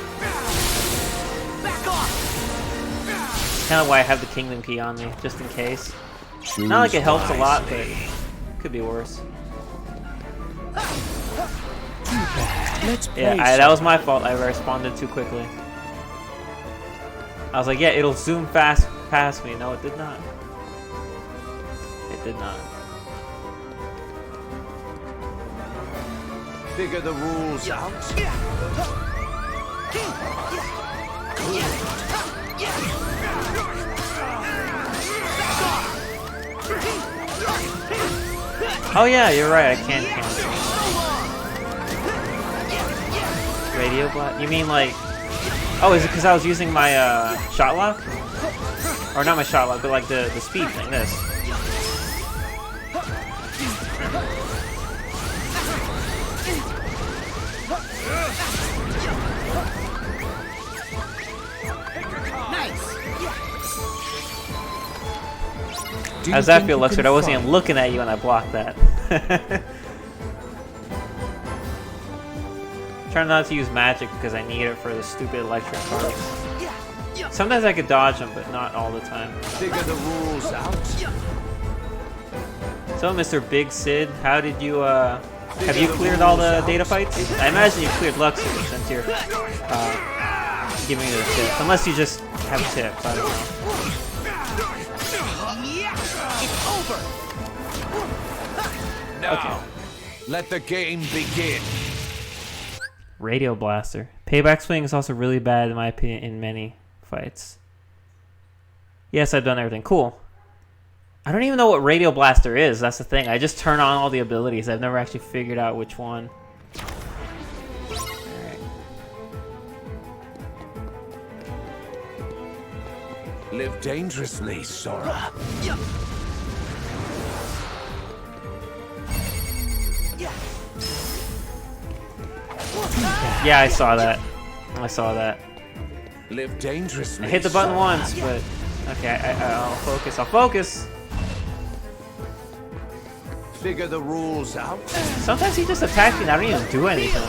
Back off. Kind of why I have the Kingdom Key on me, just in case. Choose Not like it helps a lot, but wisely. could be worse. Let's play. Yeah, that was my fault. I responded too quickly. I was like, yeah, it'll zoom fast past me. No, it did not. It did not. Figure the rules out. Oh yeah, you're right. I can't cancel. Radio block? You mean like? Oh, is it because I was using my shot lock? Or not my shot lock, but like the speed thing. This. How's that feel, Luxford? I wasn't even looking at you when I blocked that. Trying not to use magic because I need it for the stupid electric cards. Sometimes I could dodge them, but not all the time. Figure the rules out. So, Mr. Big Sid, how did you, have you cleared all the data fights? I imagine you cleared Luxford since you're, giving me the tips. Unless you just have tips, I don't know. It's over. Now, Okay. let the game begin. Radio Blaster. Payback Swing is also really bad in my opinion in many fights. Yes, I've done everything. Cool. I don't even know what Radio Blaster is. That's the thing. I just turn on all the abilities. I've never actually figured out which one. Alright. Live dangerously, Sora. Yeah, I saw that. I saw that. Live dangerously. I hit the button Sora. once, but okay. I'll focus. I'll focus. Figure the rules out. Sometimes he just attacks me and I don't even do anything.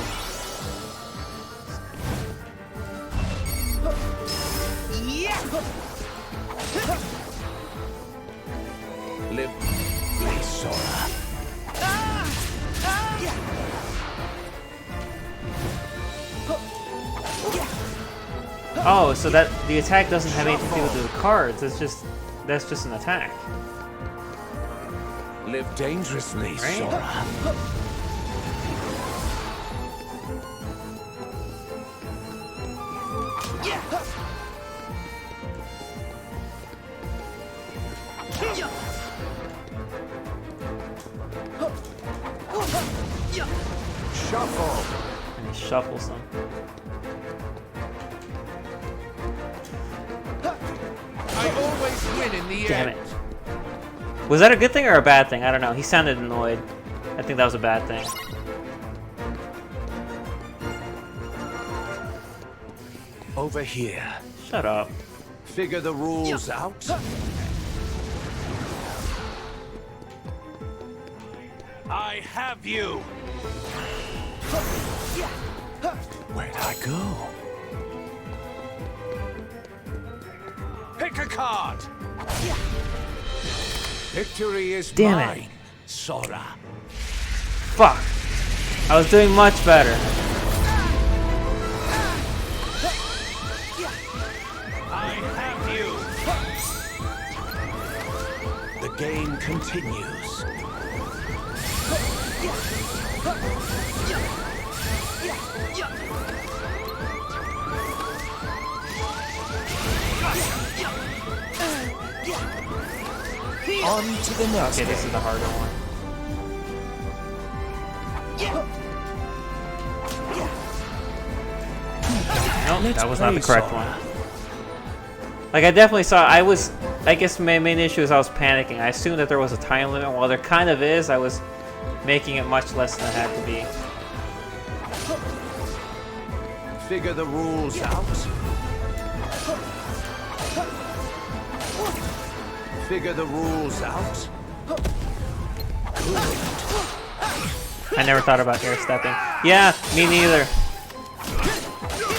Live, play Sora. Oh, so that the attack doesn't have anything to do with the cards. That's just an attack. Live dangerously, Right? Sora. Shuffle. And he shuffles them. I always win in the Damn end. it. Was that a good thing or a bad thing? I don't know. He sounded annoyed. I think that was a bad thing. Over here. Shut up. Figure the rules out. I have you. Where'd I go? Pick a card. Victory is Damn it. mine, Sora. Fuck. I was doing much better. I have you. The game continues. On to the next. Okay, this is the harder one. Nope, that was not the correct one. Like, I definitely saw, I guess my main issue is I was panicking. I assumed that there was a time limit. While there kind of is, I was making it much less than it had to be. Figure the rules out. Figure the rules out. I never thought about air stepping. Yeah, me neither.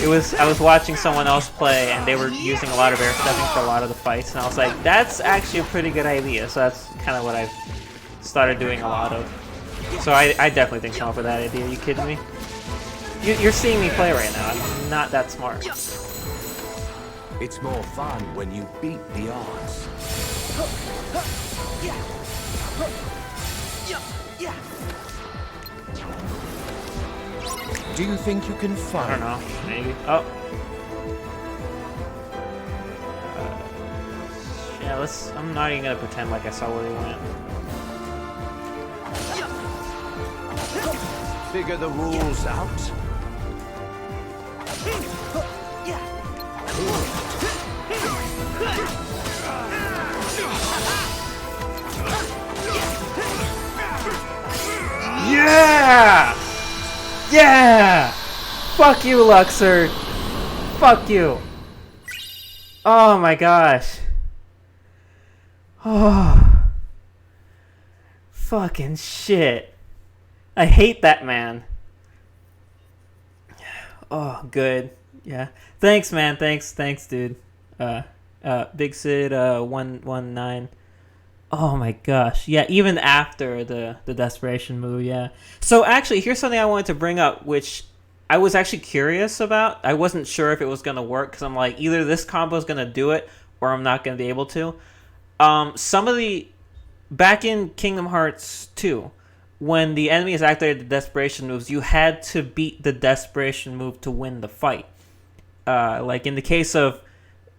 I was watching someone else play and they were using a lot of air stepping for a lot of the fights, and I was like, that's actually a pretty good idea. So that's kind of what I've started doing a lot of. So I definitely didn't come up with that idea. Are you kidding me? You're seeing me play right now. I'm not that smart. It's more fun when you beat the odds. do you think you can I find? don't know. Maybe. Oh. Yeah, let's. I'm not even gonna pretend like I saw where he went. Figure the rules out. Yeah! Yeah! Fuck you, Luxord! Fuck you! Oh my gosh. Oh. Fucking shit. I hate that man. Oh, good. Yeah. Thanks, man. Thanks, dude. Big Sid 119. Oh my gosh. Yeah, even after the desperation move, yeah. So actually, here's something I wanted to bring up, which I was actually curious about. I wasn't sure if it was going to work, because I'm like, either this combo is going to do it, or I'm not going to be able to. Some of the... Back in Kingdom Hearts 2, when the enemies activated the desperation moves, you had to beat the desperation move to win the fight. Like in the case of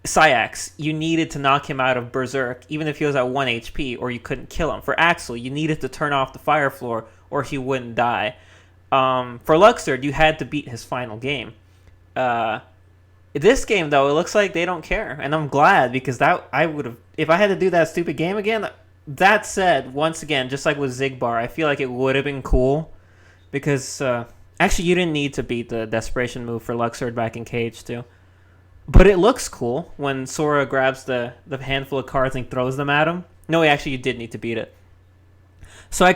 Sayax, you needed to knock him out of Berserk, even if he was at 1 HP, or you couldn't kill him. For Axel, you needed to turn off the fire floor, or he wouldn't die. For Luxord, you had to beat his final game. This game, though, it looks like they don't care, and I'm glad, because that I would have, if I had to do that stupid game again. That said, once again, just like with Xigbar, I feel like it would have been cool, because actually you didn't need to beat the desperation move for Luxord back in Cage too. But it looks cool when Sora grabs the handful of cards and throws them at him. No, actually, you did need to beat it. So I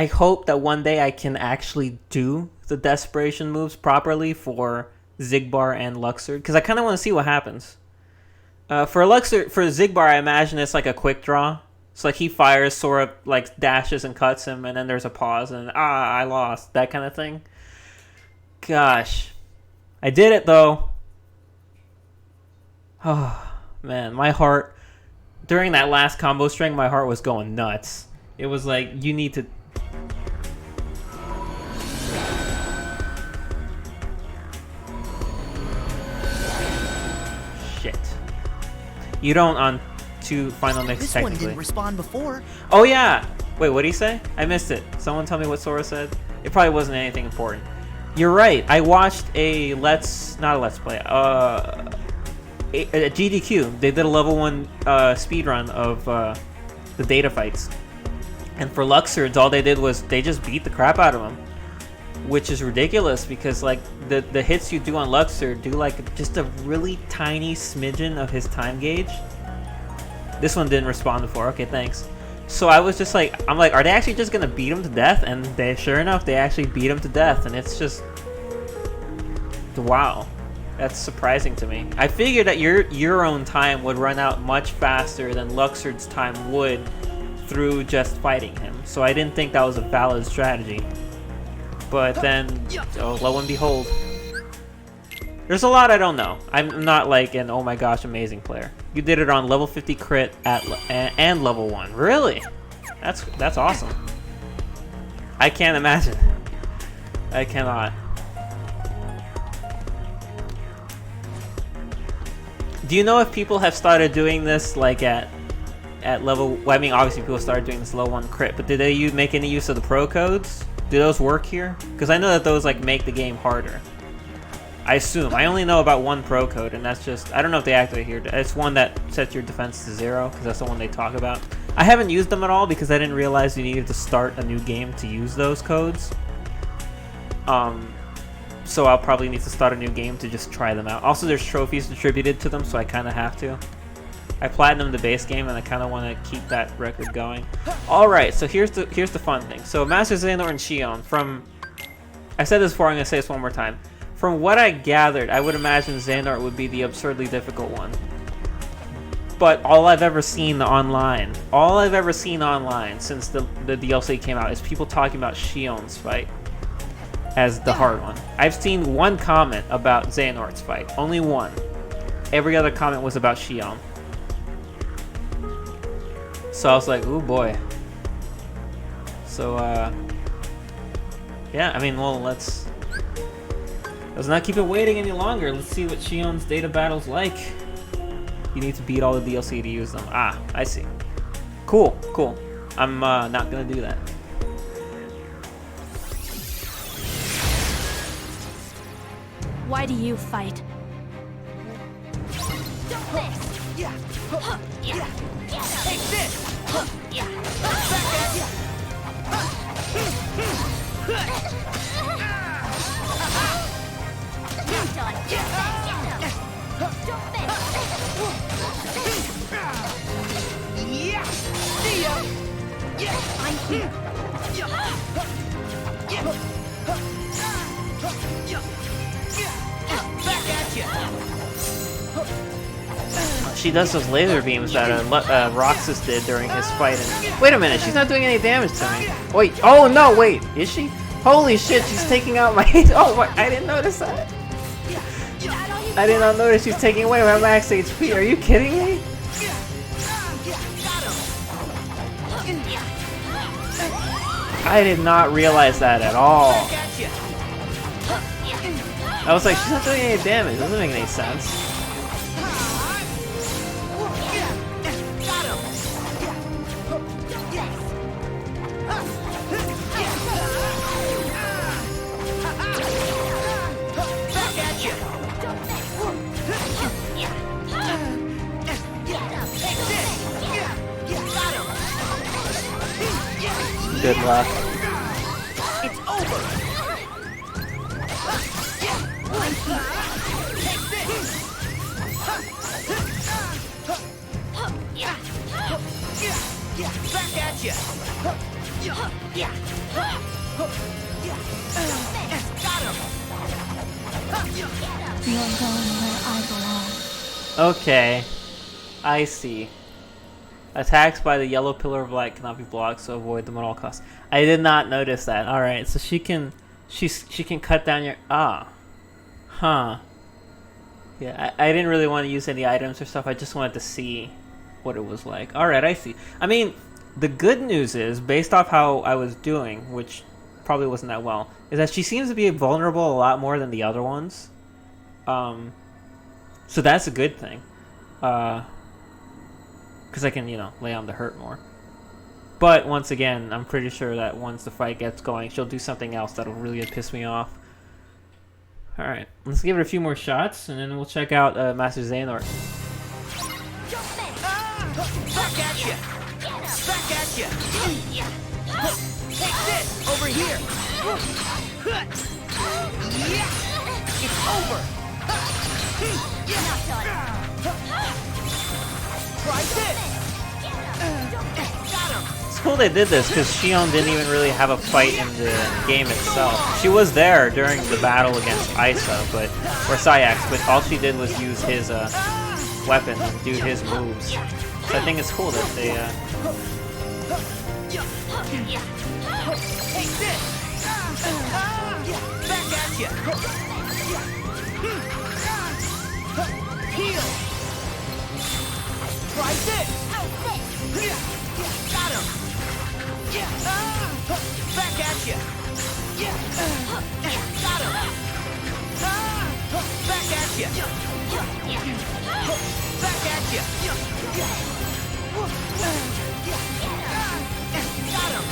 hope that one day I can actually do the desperation moves properly for Xigbar and Luxord, because I kind of want to see what happens. For Xigbar, I imagine it's like a quick draw. So like he fires, Sora like dashes and cuts him, and then there's a pause and I lost, that kind of thing. Gosh, I did it though. Oh, man, my heart, during that last combo string, my heart was going nuts. It was like, you need to... Shit. You don't on 2 final mix, This technically. one didn't respond before. Oh, yeah! Wait, what did he say? I missed it. Someone tell me what Sora said. It probably wasn't anything important. You're right. I watched a not a let's play, at GDQ, they did a level 1 speedrun of the data fights. And for Luxords, all they did was they just beat the crap out of him. Which is ridiculous, because like the hits you do on Luxord do like just a really tiny smidgen of his time gauge. This one didn't respond before. Okay, thanks. So I was just like, I'm like, are they actually just gonna beat him to death? And they, sure enough, they actually beat him to death. And it's just, wow. That's surprising to me. I figured that your own time would run out much faster than Luxord's time would through just fighting him. So I didn't think that was a valid strategy. But then, oh, lo and behold. There's a lot I don't know. I'm not like an oh my gosh amazing player. You did it on level 50 crit and level 1. Really? That's awesome. I can't imagine. I cannot. Do you know if people have started doing this like at level? Well, I mean, obviously people started doing this level 1 crit, but did they make any use of the pro codes? Do those work here? Because I know that those like make the game harder. I assume. I only know about one pro code, and that's just, I don't know if they activate here. It's one that sets your defense to 0, because that's the one they talk about. I haven't used them at all because I didn't realize you needed to start a new game to use those codes. So I'll probably need to start a new game to just try them out. Also, there's trophies distributed to them, so I kind of have to. I platinumed the base game, and I kind of want to keep that record going. All right, so here's the fun thing. So Master Xehanort and Xion, from, I said this before, I'm gonna say this one more time. From what I gathered, I would imagine Xehanort would be the absurdly difficult one. But all I've ever seen online since the DLC came out is people talking about Xion's fight as the hard one. I've seen one comment about Xehanort's fight, only one. Every other comment was about Xion. So I was like, ooh boy. So yeah, I mean, well, let's Let's not keep it waiting any longer. Let's see what Shion's data battle's like. You need to beat all the DLC to use them. Ah, I see. Cool, cool. I'm not gonna do that. Why do you fight? Yeah. Yeah. Take this. Yeah. See ya. Yeah. I'm here. Back at ya. She does those laser beams that Roxas did during his fight. And wait a minute, she's not doing any damage to me. Wait, oh no, wait, is she? Holy shit, she's taking out my. Oh, what? I didn't notice that. I did not notice she's taking away my max HP. Are you kidding me? I did not realize that at all. I was like, she's not doing any damage. Doesn't make any sense. Good luck. It's over. Back at ya. Got him. You're going where I belong. Okay, I see. Attacks by the yellow pillar of light cannot be blocked, so avoid them at all costs. I did not notice that. All right, so she can cut down your huh. Yeah, I didn't really want to use any items or stuff. I just wanted to see what it was like. All right, I see. I mean, the good news is, based off how I was doing, which probably wasn't that well, is that she seems to be vulnerable a lot more than the other ones. So that's a good thing. Because I can, lay on the hurt more. But once again, I'm pretty sure that once the fight gets going, she'll do something else that'll really piss me off. Alright, let's give it a few more shots, and then we'll check out Master Xehanort. Back at ya. Back at ya. Take this over here. It's over. Try this. Got him. It's cool they did this, because Shion didn't even really have a fight in the game itself. She was there during the battle against Isa, or Sayax, but all she did was use his weapon and do his moves. So I think it's cool that they... Take this. Back at ya. Heal. Try this. Got him. Back at ya. Got him. Back at ya. Back at ya. Got him.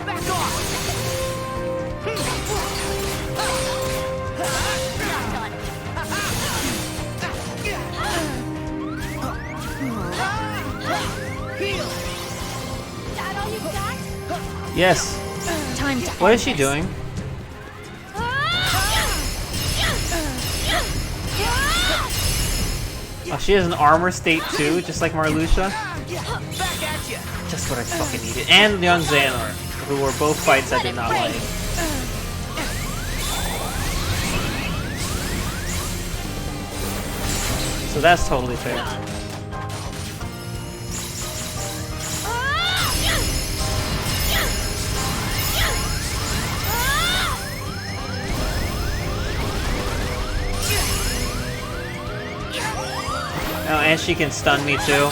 Back off. Heal. That all you got? Yes. Time to What is she doing? Oh, she has an armor state too, just like Marluxia. Back at ya. Just what I fucking needed. And young Xehanort, who were both fights I did not like. So that's totally fair. Oh, and she can stun me too.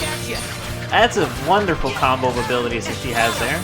That's a wonderful combo of abilities that she has there.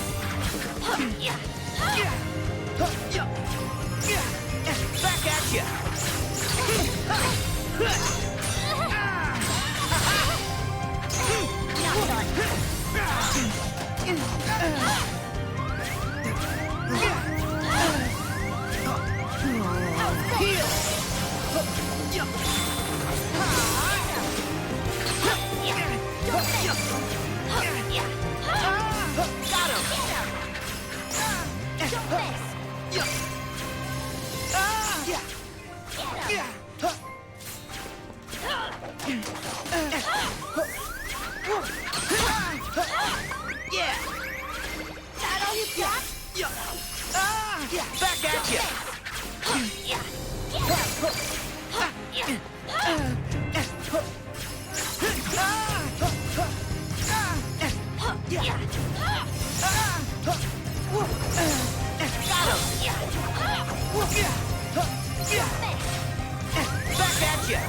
Back at ya.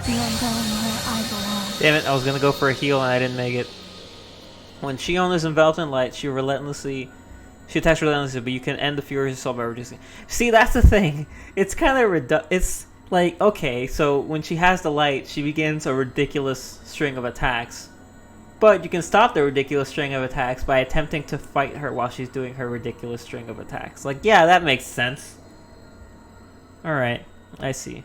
You're going where I belong. Damn it, I was gonna go for a heal and I didn't make it. When Shion is enveloped in light, she attacks relentlessly, but you can end the Fury's assault by reducing. See, that's the thing. It's kind of it's like, okay, so when she has the light, she begins a ridiculous string of attacks. But you can stop the ridiculous string of attacks by attempting to fight her while she's doing her ridiculous string of attacks. Like, yeah, that makes sense. Alright, I see.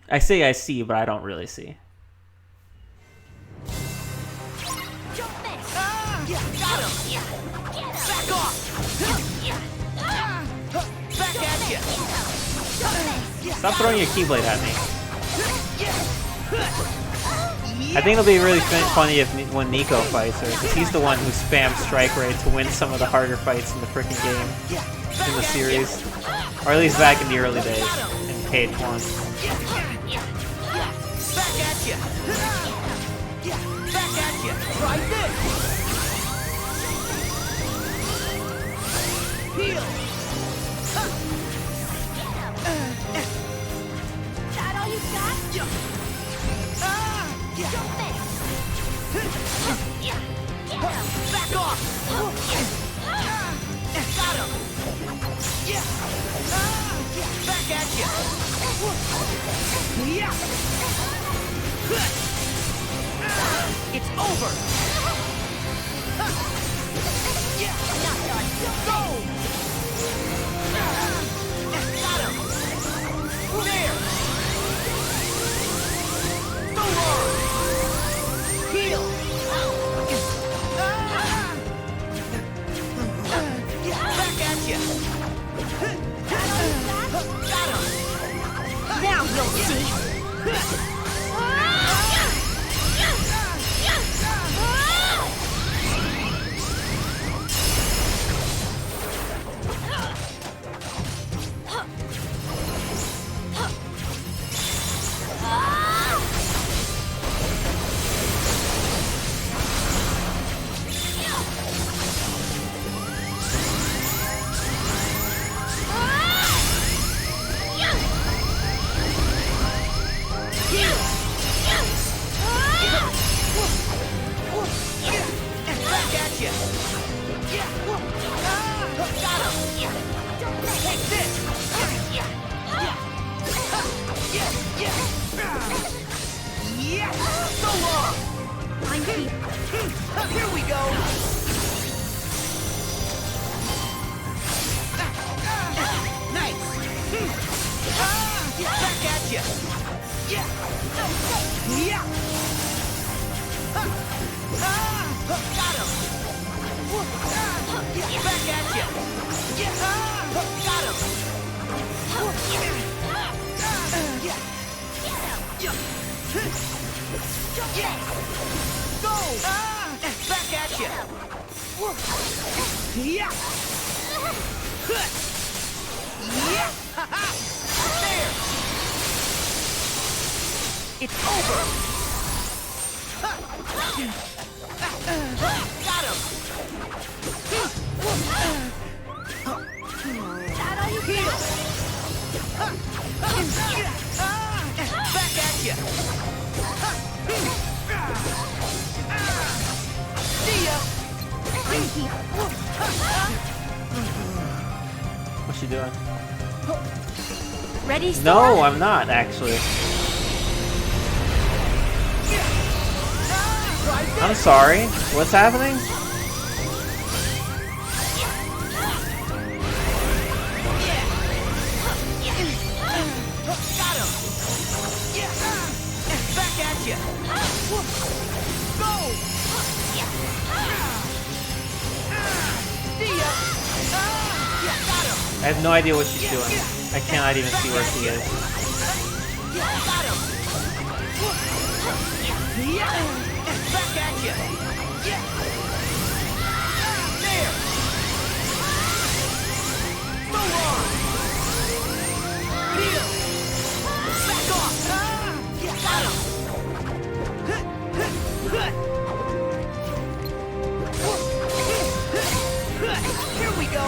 I say I see, but I don't really see. Got him. Back off. Back at ya. Stop throwing your Keyblade at me. I think it'll be really funny if when Nico fights her, because he's the one who spams Strike Ray to win some of the harder fights in the freaking game, in the series, or at least back in the early days in KH1. Back at ya. Back at ya. Try this. Heal. That all you got? Back off. Got him. Back at ya. It's over. Go. Got him. There. So long. Heal. Back at ya. Got him. Now you'll see. Here we go. Nice. Back at ya. Yeah. Got him. Back at ya. Got him. Go! Back at ya! Yeah! There! It's over! Got him! That all you got? Back at ya! See ya! I'm here. What's she doing? Ready, Sora? No, I'm not, actually. I'm sorry. What's happening? Got him! Back at ya! Go! See ya! Got him! I have no idea what she's doing. I cannot even see where she is. Got him! Back at ya! There! So long! Heal! Back off! Got him! Here we go!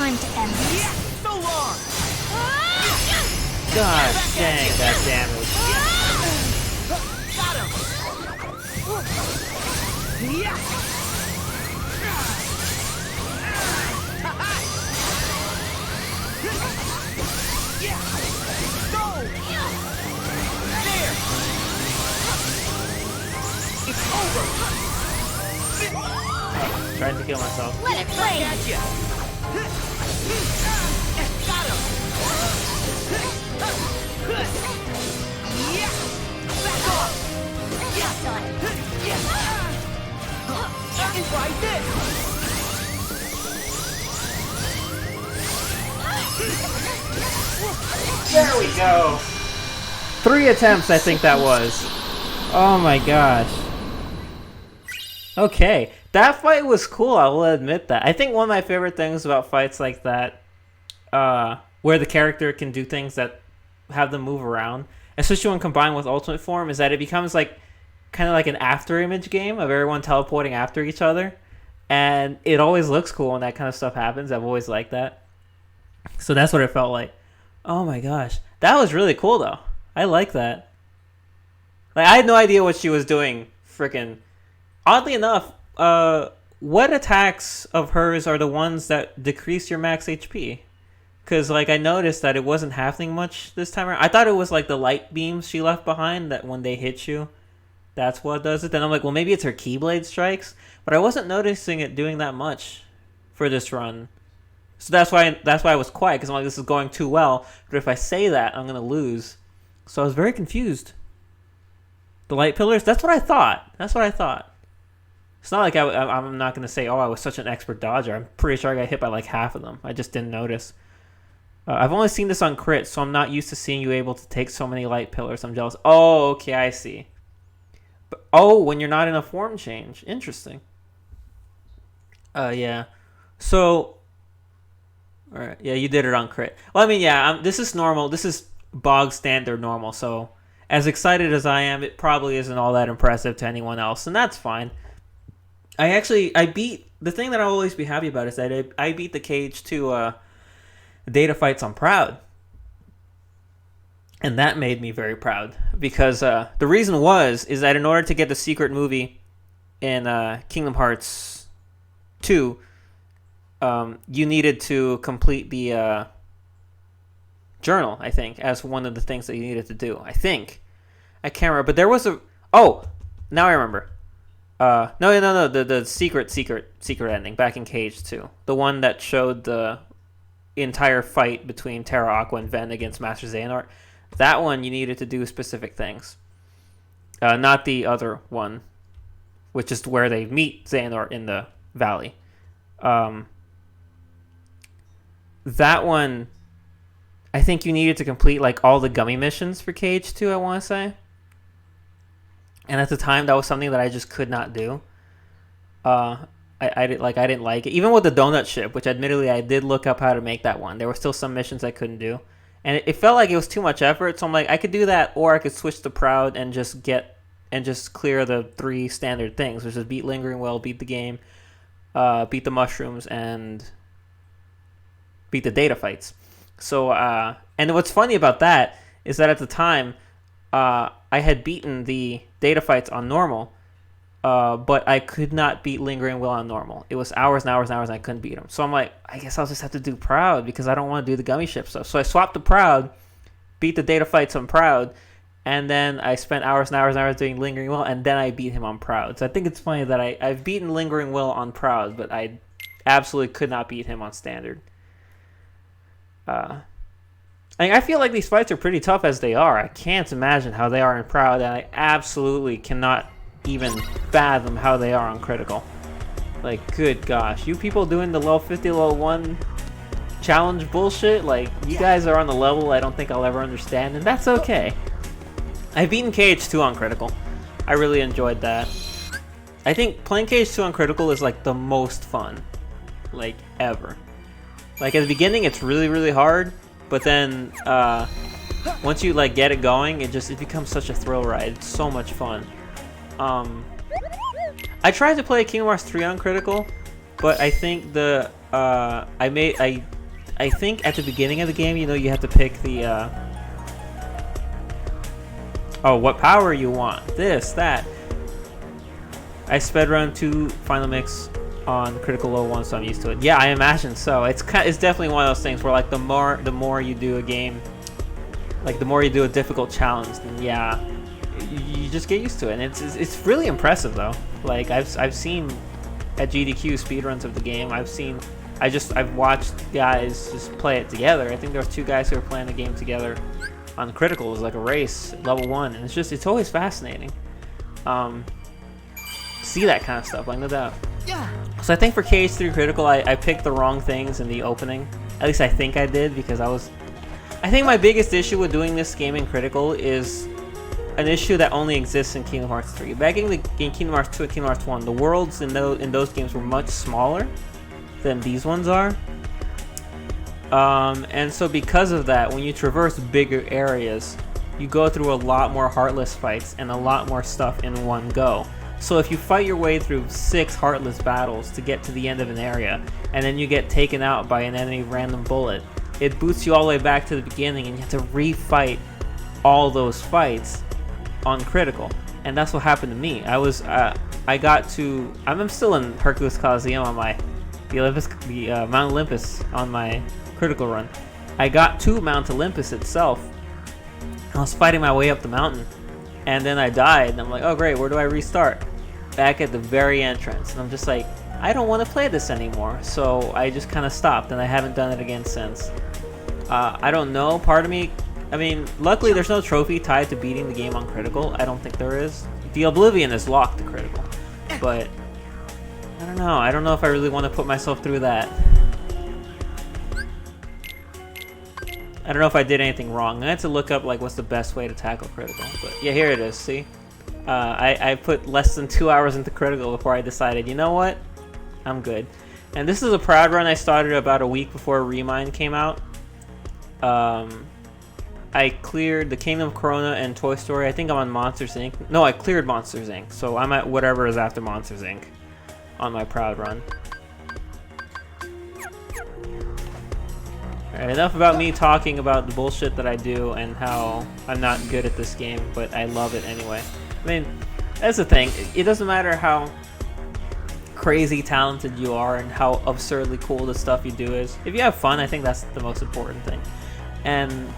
Time to end this. Yeah, so long. God dang that damage. Got him. Yeah. Yeah. Go. There. It's over. Trying to kill myself. Let it play. At ya. Got him. Yeah. Back off. Yeah. Try this. There we go. 3 attempts, I think that was. Oh my gosh. Okay, that fight was cool, I will admit that. I think one of my favorite things about fights like that, where the character can do things that have them move around, especially when combined with Ultimate Form, is that it becomes like kind of like an after image game of everyone teleporting after each other. And it always looks cool when that kind of stuff happens. I've always liked that. So that's what it felt like. Oh my gosh. That was really cool though. I like that. Like, I had no idea what she was doing. Freaking. Oddly enough, what attacks of hers are the ones that decrease your max HP? Because, like, I noticed that it wasn't happening much this time around. I thought it was, like, the light beams she left behind that when they hit you, that's what does it. Then I'm like, well, maybe it's her Keyblade strikes. But I wasn't noticing it doing that much for this run. So that's why I was quiet, because I'm like, this is going too well. But if I say that, I'm going to lose. So I was very confused. The light pillars? That's what I thought. That's what I thought. It's not like I'm not going to say, oh, I was such an expert dodger. I'm pretty sure I got hit by like half of them. I just didn't notice. I've only seen this on crit, so I'm not used to seeing you able to take so many light pillars. I'm jealous. Oh, okay, I see. But, oh, when you're not in a form change. Interesting. Yeah. So, all right. Yeah, you did it on crit. Well, I mean, yeah, this is normal. This is bog standard normal. So, as excited as I am, it probably isn't all that impressive to anyone else, and that's fine. I beat, the thing that I'll always be happy about is that I beat the Cage 2 data fights on Proud. And that made me very proud, because the reason is that in order to get the secret movie in Kingdom Hearts 2, you needed to complete the journal, I think, as one of the things that you needed to do. I think. I can't remember, but there was a... Oh! Now I remember. No, the secret ending back in Cage 2. The one that showed the entire fight between Terra, Aqua, and Ven against Master Xehanort. That one, you needed to do specific things. Not the other one, which is where they meet Xehanort in the valley. That one, I think you needed to complete like all the gummy missions for Cage 2, I want to say. And at the time, that was something that I just could not do. I didn't like it. Even with the donut ship, which admittedly I did look up how to make that one. There were still some missions I couldn't do. And it felt like it was too much effort, so I'm like, I could do that, or I could switch to Proud and just clear the 3 standard things, which is beat Lingering Well, beat the game, beat the mushrooms, and beat the data fights. So, and what's funny about that is that at the time, I had beaten the data fights on normal, but I could not beat Lingering Will on normal. It was hours and hours and hours, and I couldn't beat him. So I'm like, I guess I'll just have to do Proud, because I don't want to do the gummy ship stuff. So I swapped to Proud, beat the data fights on Proud, and then I spent hours and hours and hours doing Lingering Will, and then I beat him on Proud. So I think it's funny that I've beaten Lingering Will on Proud, but I absolutely could not beat him on Standard. I feel like these fights are pretty tough as they are. I can't imagine how they are in Proud, and I absolutely cannot even fathom how they are on Critical. Like, good gosh. You people doing the level 50, level 1 challenge bullshit, like, you guys are on the level I don't think I'll ever understand, and that's okay. I've beaten Cage 2 on Critical. I really enjoyed that. I think playing Cage 2 on Critical is, like, the most fun, like, ever. Like, at the beginning, it's really, really hard, but then, once you, like, get it going, it becomes such a thrill ride. It's so much fun. I tried to play Kingdom Hearts 3 on Critical, but I think I I think at the beginning of the game, you know, you have to pick the oh, what power you want, this, that. I sped run 2 Final Mix on critical low 1, so I'm used to it. Yeah, I imagine so. It's definitely one of those things where like the more you do a game, like the more you do a difficult challenge, then yeah, you just get used to it. And it's really impressive though. Like I've seen at GDQ speedruns of the game. I've watched guys just play it together. I think there was 2 guys who were playing the game together on critical. It was like a race, level 1, and it's always fascinating. See that kind of stuff, like no doubt. So I think for KH3 critical, I picked the wrong things in the opening. At least I think I did, because I think my biggest issue with doing this game in critical is an issue that only exists in Kingdom Hearts 3. Back in Kingdom Hearts 2 and Kingdom Hearts 1, the worlds in those games were much smaller than these ones are. And so because of that, when you traverse bigger areas, you go through a lot more Heartless fights and a lot more stuff in one go. So if you fight your way through 6 Heartless battles to get to the end of an area, and then you get taken out by an enemy random bullet, it boots you all the way back to the beginning, and you have to refight all those fights on critical. And that's what happened to me. I'm still in Hercules Coliseum on Mount Olympus on my critical run. I got to Mount Olympus itself. I was fighting my way up the mountain, and then I died, and I'm like, oh great, where do I restart? Back at the very entrance. And I'm just like, I don't want to play this anymore. So I just kind of stopped, and I haven't done it again since. I don't know, part of me, I mean, luckily there's no trophy tied to beating the game on critical. I don't think there is. The Oblivion is locked to critical, but I don't know. I don't know if I really want to put myself through that. I don't know if I did anything wrong. I had to look up like what's the best way to tackle critical. But yeah, here it is. See, I put less than 2 hours into critical before I decided, you know what, I'm good. And this is a proud run I started about a week before Remind came out. I cleared the Kingdom of Corona and Toy Story. I think I'm on Monsters Inc. No, I cleared Monsters Inc. So I'm at whatever is after Monsters Inc. on my proud run. Alright, enough about me talking about the bullshit that I do and how I'm not good at this game, but I love it anyway. I mean, that's the thing. It doesn't matter how crazy talented you are and how absurdly cool the stuff you do is. If you have fun, I think that's the most important thing. And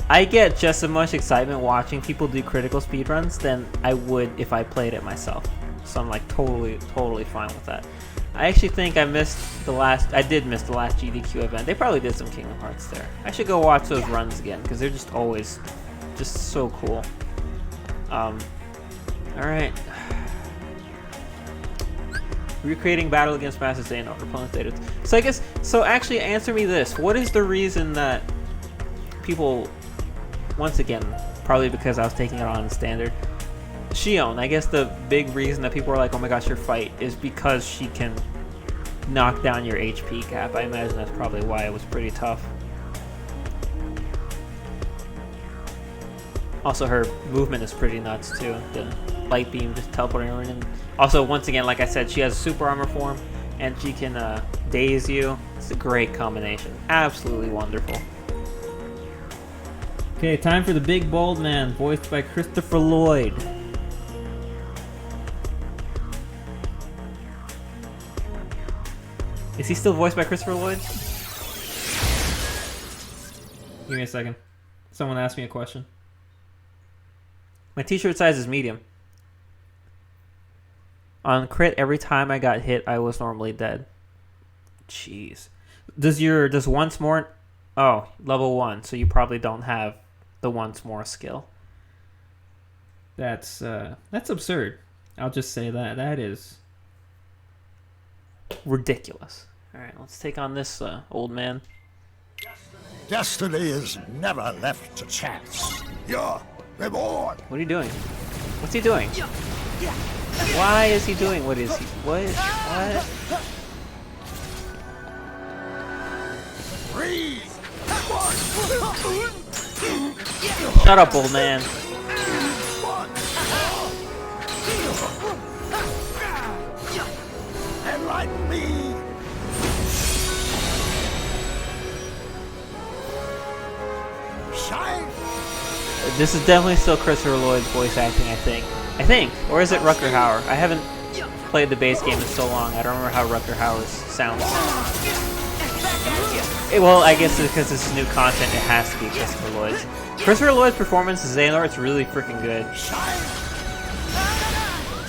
I get just as much excitement watching people do critical speedruns than I would if I played it myself. So I'm like totally fine with that. I actually think I did miss the last GDQ event. They probably did some Kingdom Hearts there. I should go watch those runs again because they're just always just so cool. Alright. Recreating battle against Master Xehanort. Opponent's data. So I guess, actually answer me this. What is the reason that people, once again, probably because I was taking it on standard, Xion, I guess the big reason that people are like, oh my gosh, your fight is because she can knock down your HP cap. I imagine that's probably why it was pretty tough. Also, her movement is pretty nuts too. The light beam just teleporting her in. Also, once again, like I said, she has super armor form, and she can daze you. It's a great combination. Absolutely wonderful. Okay, time for the big bold man, voiced by Christopher Lloyd. Is he still voiced by Christopher Lloyd? Give me a second. Someone asked me a question. My t-shirt size is medium. On crit, every time I got hit, I was normally dead. Jeez. Does once more... Oh, level 1, so you probably don't have the once more skill. That's absurd. I'll just say that. That is ridiculous. Alright, let's take on this old man. Destiny is never left to chance. Your reward. What are you doing? What's he doing? Why is he doing? What is he? What? Three. Shut up, old man. Enlighten me. This is definitely still Christopher Lloyd's voice acting, I think. Or is it Rutger Hauer? I haven't played the base game in so long, I don't remember how Rutger Hauer sounds. Well, I guess because this is new content, it has to be Christopher Lloyd's. Christopher Lloyd's performance as Xehanort is really freaking good.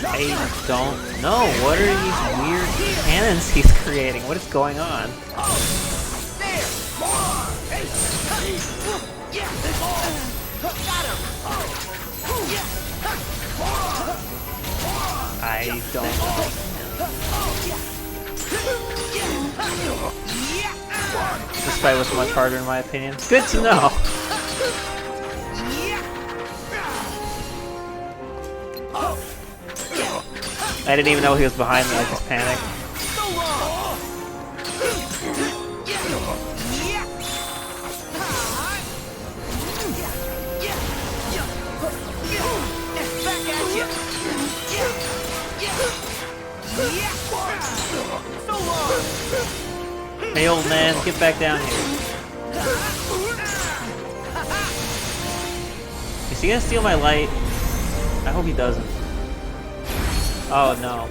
I don't know. What are these weird cannons he's creating? What is going on? I don't know. This fight was much harder in my opinion. Good to know. I didn't even know he was behind me, I just panicked. Hey old man, get back down here. Is he gonna steal my light? I hope he doesn't. Oh no.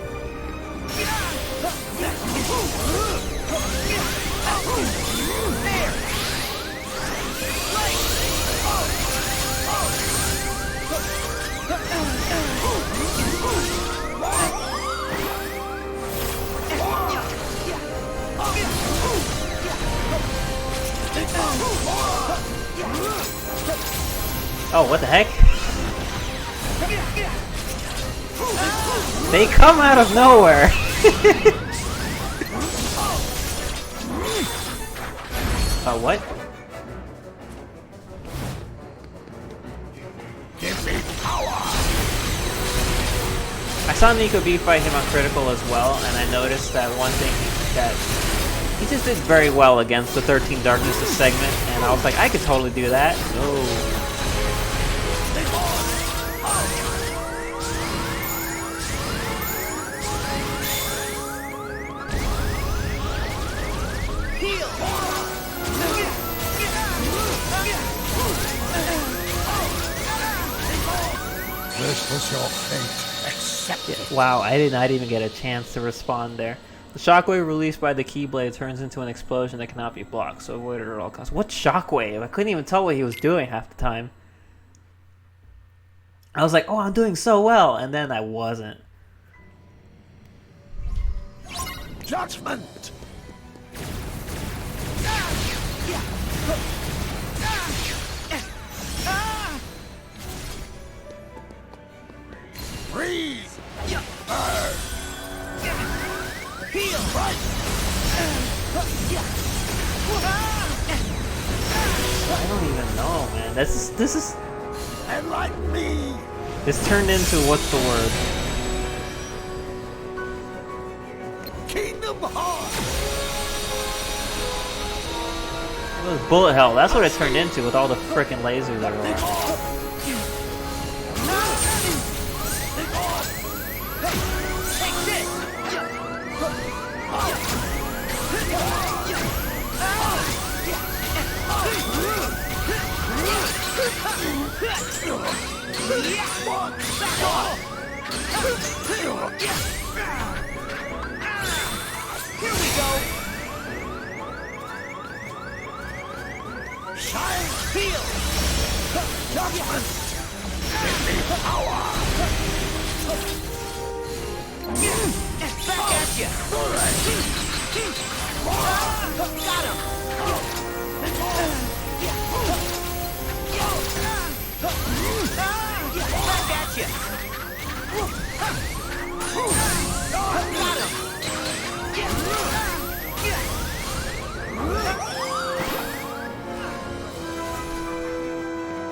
Oh, what the heck? They come out of nowhere! What? Give me power! I saw Nico B fight him on critical as well, and I noticed that one thing that he just did very well against the 13 Darknesses segment, and I was like, I could totally do that. No. This was your fate. Accept it. Wow, I did not even get a chance to respond there. The shockwave released by the Keyblade turns into an explosion that cannot be blocked, so avoid it at all costs. What shockwave? I couldn't even tell what he was doing half the time. I was like, oh, I'm doing so well, and then I wasn't. Judgment! Freeze! Heal! Right! I don't even know, man. This is Enlighten me! this turned into what's the word? Kingdom Hearts! It was bullet hell. That's what it turned into with all the frickin' lasers everywhere. Here we go. Shine! Heal. Judgment! Give me power! Back at ya. Got him. Back at ya. Got him.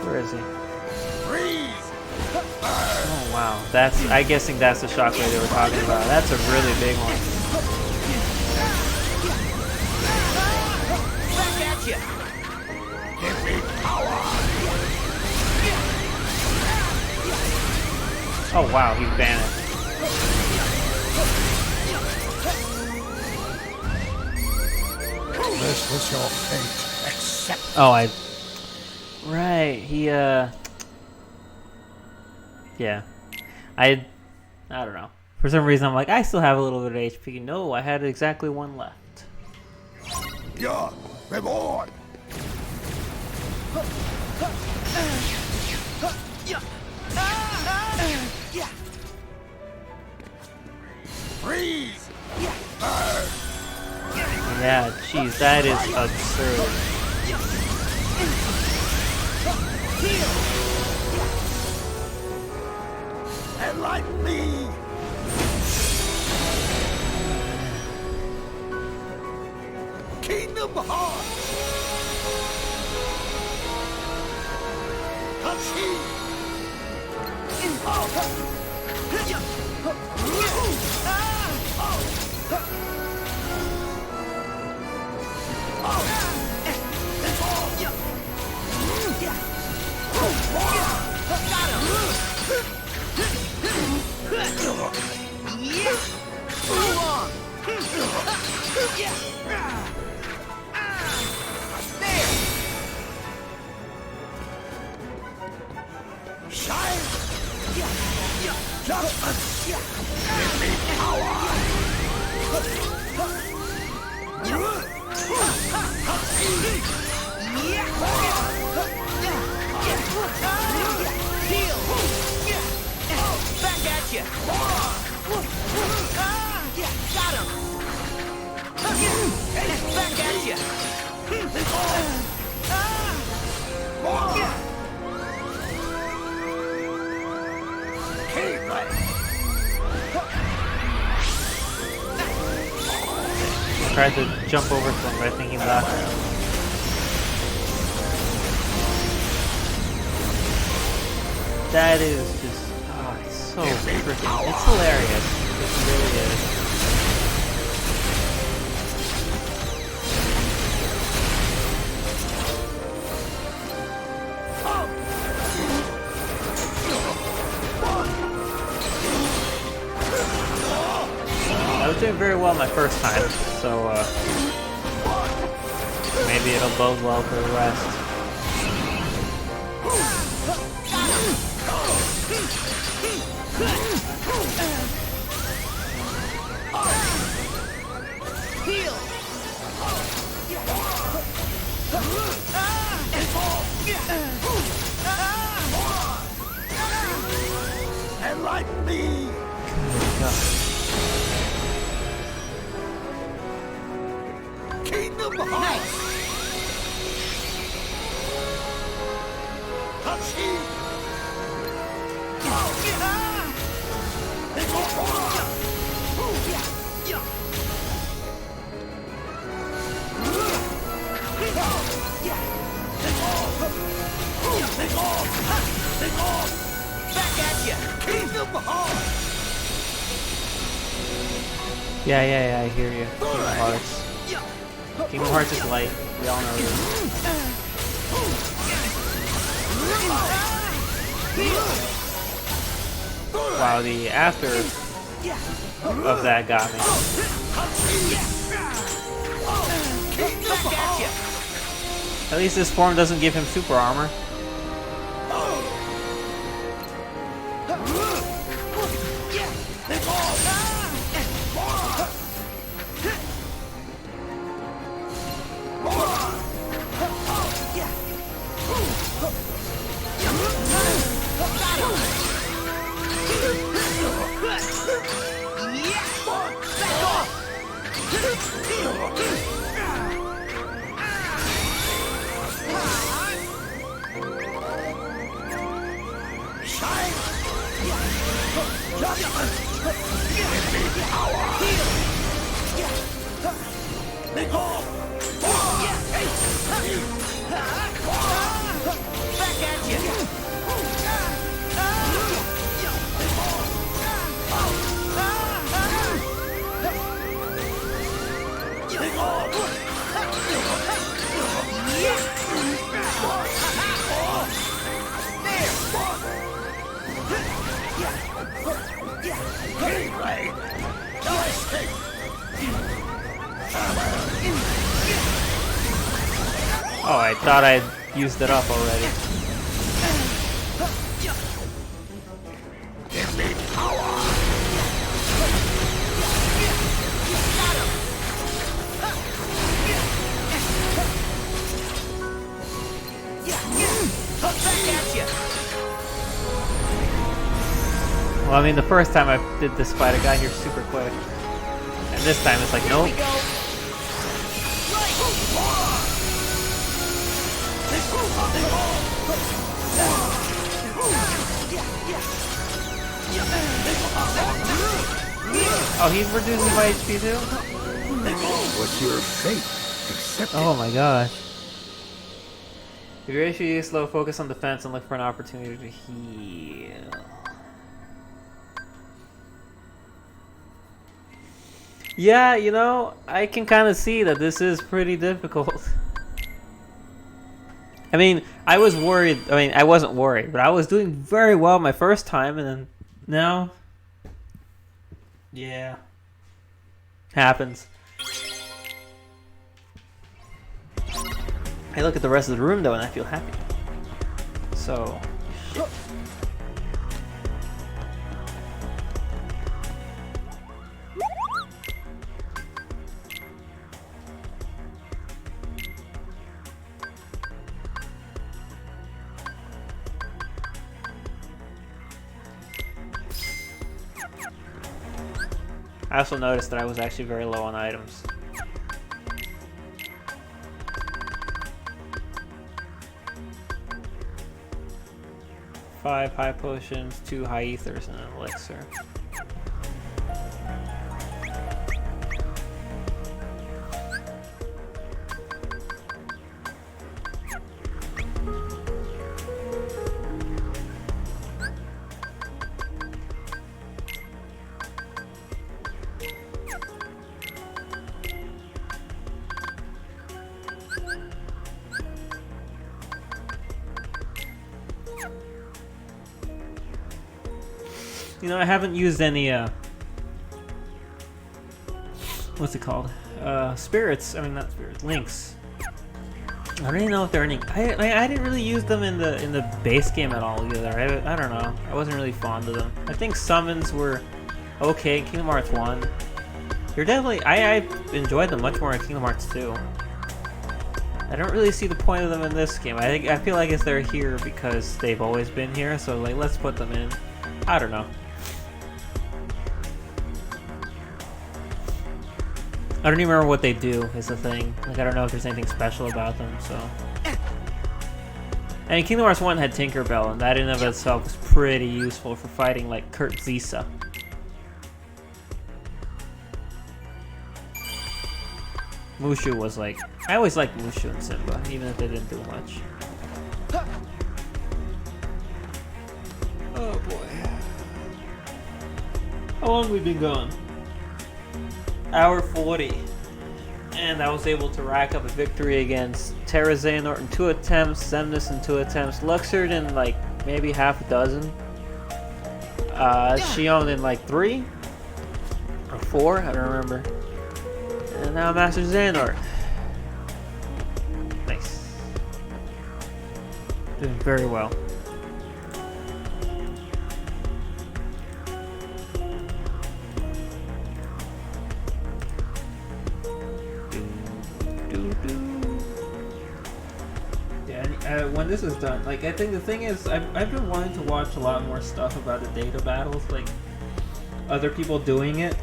Where is he? Freeze! Oh wow, I'm guessing that's the shockwave they were talking about. That's a really big one. Back at ya. Give me power! Oh wow, he's banished. This was your fate. Accept. Oh, right. He Yeah. I don't know. For some reason, I'm like, I still have a little bit of HP. No, I had exactly one left. Your reward. Freeze. Burn. Yeah, jeez, that is absurd. And like me. Kingdom Hearts. Back at you! Got him! Back at you! I tried to jump over to him, but I think he left. That is just, oh, it's so freaking, it's hilarious. It really is. I was doing very well my first time, so maybe it'll bode well for the rest. And like me. Kingdom Hearts. Back at you! Kingdom Hearts. Yeah, I hear you. Kingdom Hearts. Kingdom Hearts is light. We all know this. Wow, the after of that got me. Back at you! At least this form doesn't give him super armor. Back at you! Oh, I thought I'd used it up already. Well, I mean, the first time I did this fight, I got here super quick. And this time it's like, Here nope. we go. Oh, he's reducing my HP too? What's your fate? Accept Oh my gosh. If your HP is low, focus on defense and look for an opportunity to heal. Yeah, you know, I can kind of see that this is pretty difficult. I mean, I was worried. I mean, I wasn't worried, but I was doing very well my first time, and then now, yeah, happens. I look at the rest of the room though, and I feel happy. So, shit. I also noticed that I was actually very low on items. Five high potions, 2 high ethers, and an elixir. You know, I haven't used any, what's it called? Spirits. I mean, not spirits. Links. I don't even know if there are any. I didn't really use them in the base game at all either. I don't know. I wasn't really fond of them. I think summons were okay in Kingdom Hearts 1. You're definitely. I enjoyed them much more in Kingdom Hearts 2. I don't really see the point of them in this game. I feel like they're here because they've always been here. So like, let's put them in. I don't know. I don't even remember what they do, is the thing. Like, I don't know if there's anything special about them, so... And Kingdom Hearts 1 had Tinkerbell, and that in and of itself was pretty useful for fighting, like, Kurt Zisa. Mushu was like... I always liked Mushu and Simba, even if they didn't do much. Oh boy. How long have we been going? Hour 40, and I was able to rack up a victory against Terra Xehanort in 2 attempts, Xemnas in 2 attempts, Luxord in like maybe half a dozen, Xion in like 3 or 4, I don't remember, and now Master Xehanort. Nice, doing very well. When this is done, like, I think the thing is, I've been wanting to watch a lot more stuff about the data battles, like other people doing it,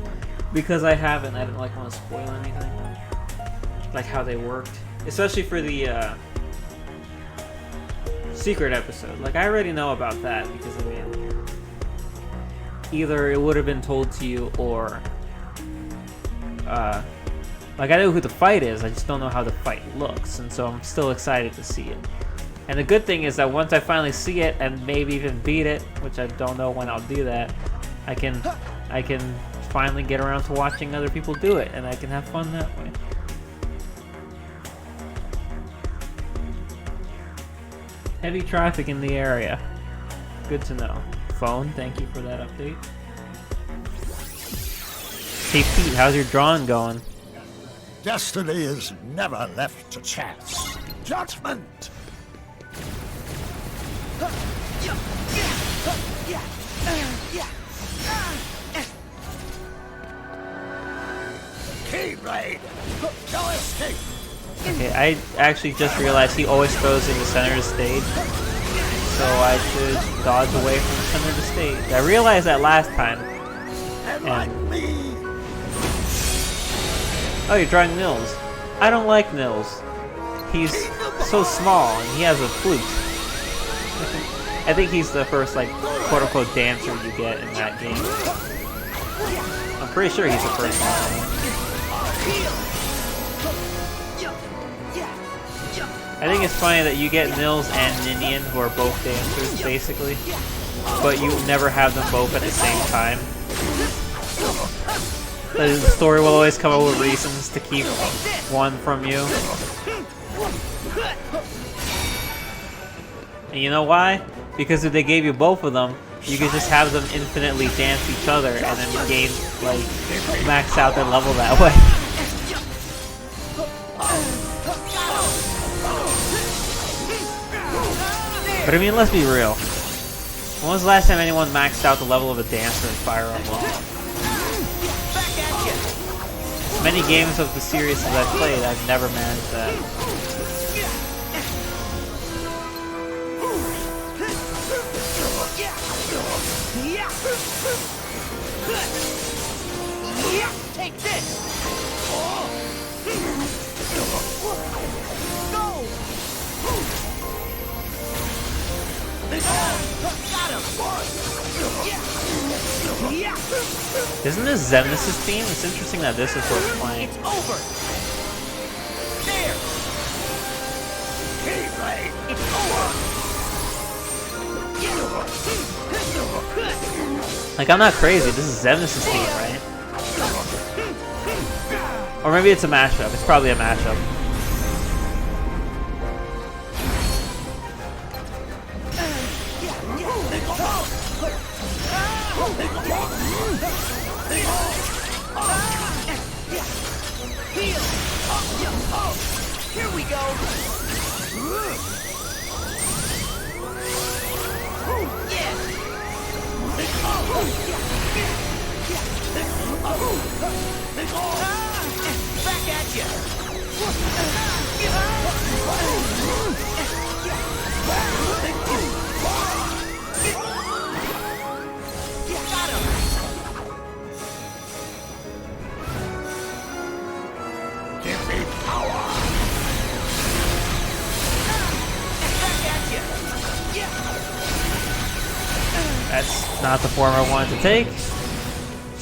because I didn't like want to spoil anything, like how they worked, especially for the secret episode. Like, I already know about that because I mean, either it would have been told to you or like, I know who the fight is, I just don't know how the fight looks, and so I'm still excited to see it. And the good thing is that once I finally see it, and maybe even beat it, which I don't know when I'll do that, I can finally get around to watching other people do it, and I can have fun that way. Heavy traffic in the area. Good to know. Phone, thank you for that update. Hey Pete, how's your drawing going? Destiny is never left to chance. Judgment! Keyblade! No escape! Okay, I actually just realized he always throws in the center of the stage. so I should dodge away from the center of the stage. I realized that last time. And oh, you're drawing Nils. I don't like Nils. He's so small, and he has a flute. I think he's the first, like, quote-unquote dancer you get in that game. I'm pretty sure he's the first one. I think it's funny that you get Nils and Ninian, who are both dancers, basically, but you never have them both at the same time. The story will always come up with reasons to keep one from you. And you know why? Because if they gave you both of them, you could just have them infinitely dance each other and then gain, like, max out their level that way. But I mean, let's be real. When was the last time anyone maxed out the level of a dancer in Fire Emblem? As many games of the series as I've played, I've never managed that. Take this! Isn't this Xemnas' theme? It's interesting that this is what's playing. It's over! There! It's over! Like, I'm not crazy. This is Xemnas' theme, right? Or maybe it's a mashup. It's probably a mashup. Here we go! Yeah! Back at you! Got him! Give me power! Back at you! That's not the form I wanted to take.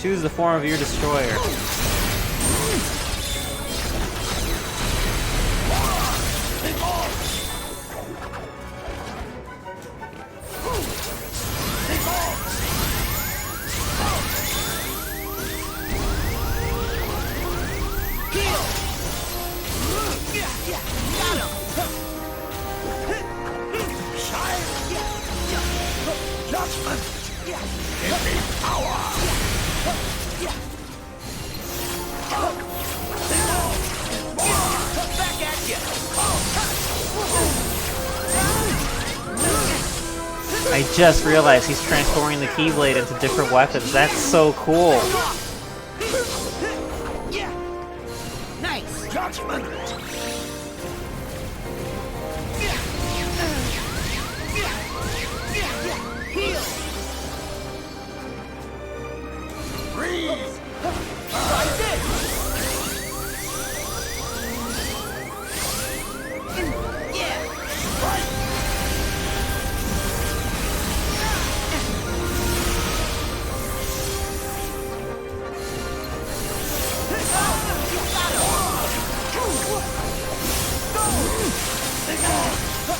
Choose the form of your destroyer. I just realized he's transforming the Keyblade into different weapons. That's so cool. Nice! Judgment! Heal! Breathe! Try this! Yeah!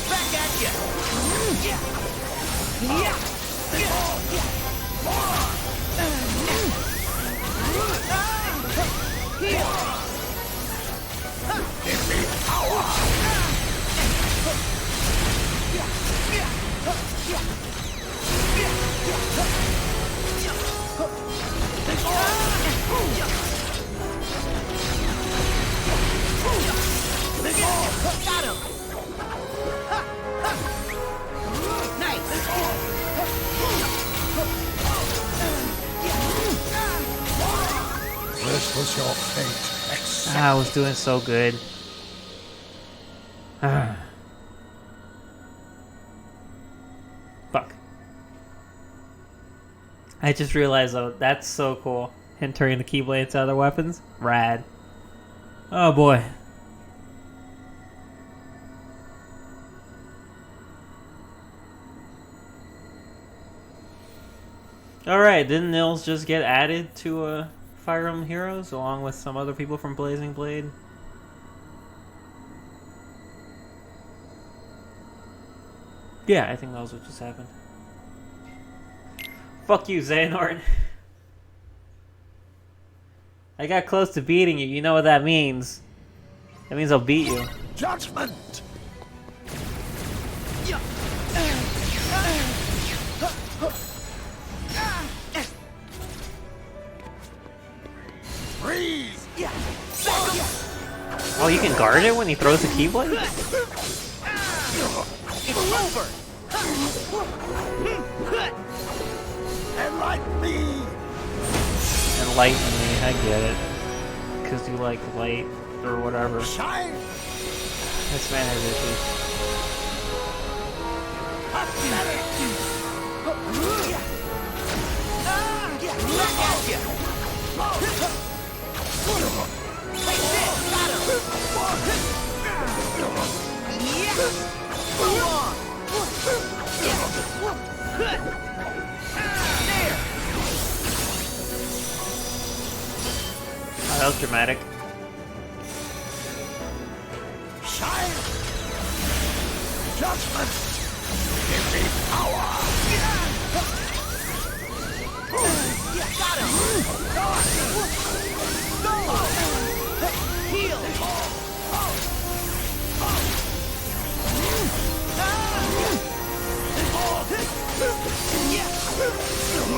Back at you! Yeah! Heal! Give me power! Got him! Nice! This was your fate. I was doing so good. I just realized though, that's so cool. Him turning the Keyblade into other weapons. Rad. Oh boy. Alright, didn't Nils just get added to Fire Emblem Heroes along with some other people from Blazing Blade? Yeah, I think that was what just happened. Fuck you, Xehanort. I got close to beating you, you know what that means. That means I'll beat you. Judgment! Freeze! Oh, you can guard it when he throws the Keyblade? It's over! Enlighten me! Enlighten me, I get it. Because you like light or whatever. Shine! This man has issues. Back at ya! Take this! Got him! Yeah! Move on! There! Oh, that was dramatic. Shine! Judgment! Give me power! Got him! Heal!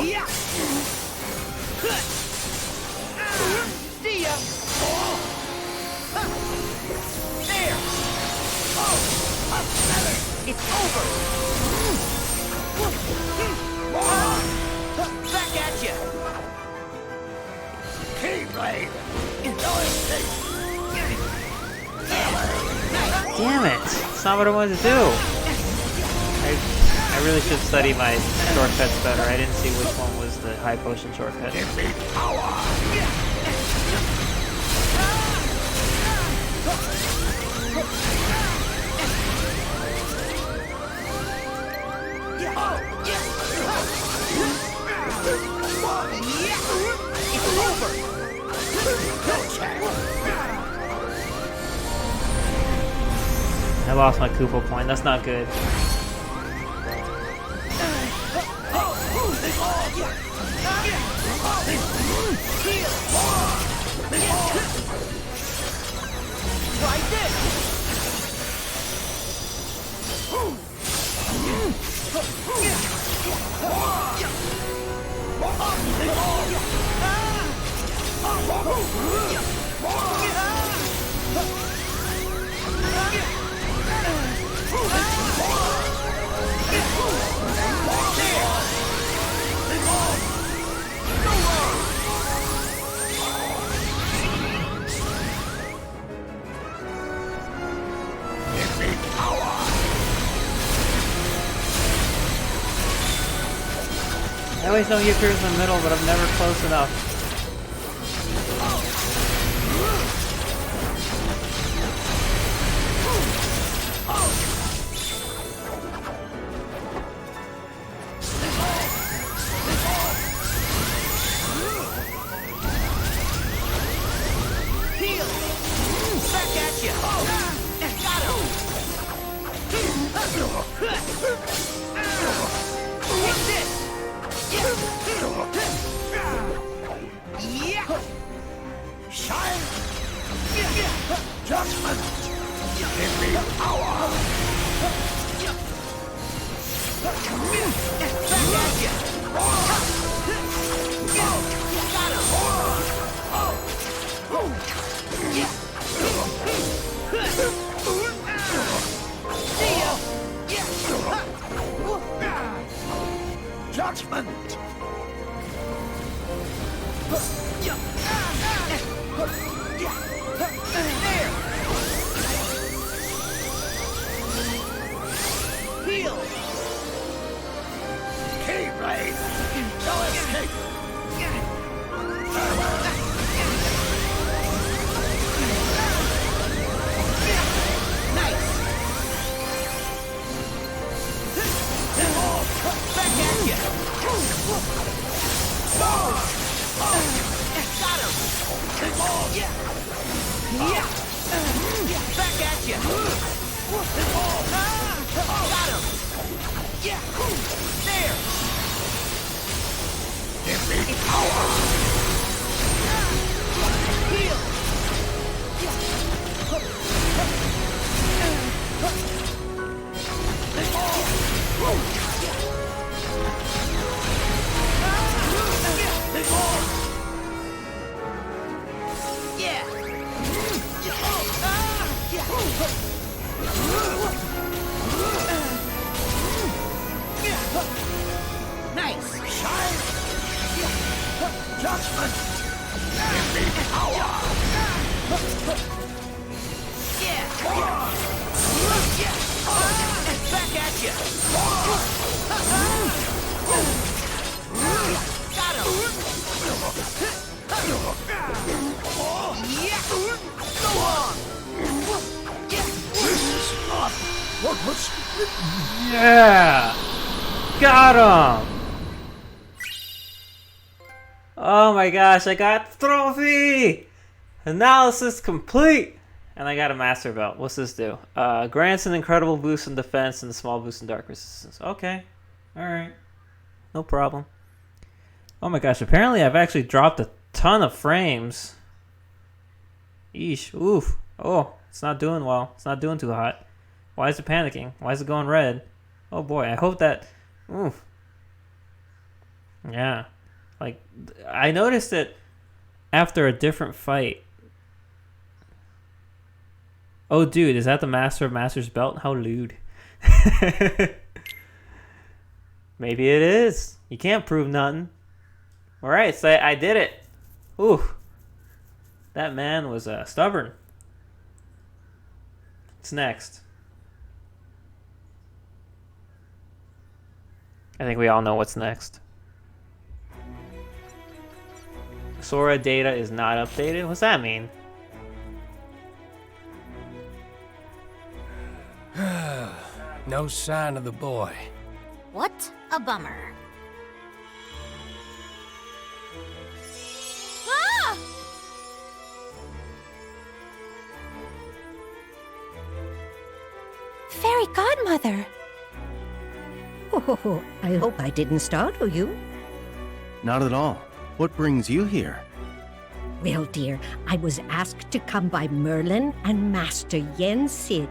Yeah! See ya! There! It's over! Back at ya! Keyblade! No escape! Damn it! It's not what I wanted to do! I really should study my shortcuts better. I didn't see which one was the high potion shortcut. Give me power! It's over! I lost my Koopa point. That's not good. Try this! I always know you appears in the middle, but I'm never close enough. Heal! Back at ya! Got him! Take this! Yeah! Shine! Judgment! Give me power! Back at ya! Got him! See ya! Judgment! There! Heal! Keyblade! No escape! Got him! Yeah! Yeah! Back at you! Got him! Yeah! There! Give me power! Heal! Yeah! Nice! Shine! Judgment! Give me power! Yeah! Back at you! Got him! Yeah! Go on! This is not what was... Yeah! Got him! Oh my gosh, I got the trophy! Analysis complete! And I got a master belt. What's this do? Grants an incredible boost in defense and a small boost in dark resistance. Okay. Alright. No problem. Oh my gosh, apparently I've actually dropped a ton of frames. Eesh. Oof. Oh, it's not doing well. It's not doing too hot. Why is it panicking? Why is it going red? Oh boy, I hope that... Oof. Yeah. Like, I noticed it after a different fight. Oh, dude, is that the Master of Masters belt? How lewd. Maybe it is. You can't prove nothing. Alright, so I did it. Ooh. That man was stubborn. What's next? I think we all know what's next. Sora data is not updated? What's that mean? No sign of the boy. What a bummer. Ah! Fairy godmother. Oh, I hope I didn't startle you. Not at all. What brings you here? Well, dear, I was asked to come by Merlin and Master Yen Sid.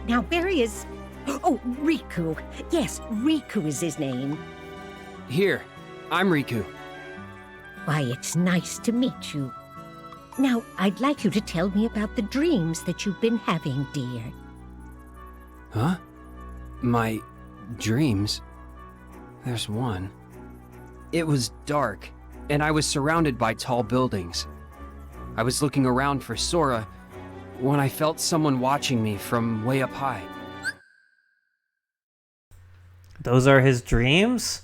Now, where is... Oh, Riku. Yes, Riku is his name. Here, I'm Riku. Why, it's nice to meet you. Now, I'd like you to tell me about the dreams that you've been having, dear. Huh? My dreams? There's one. It was dark, and I was surrounded by tall buildings. I was looking around for Sora when I felt someone watching me from way up high. Those are his dreams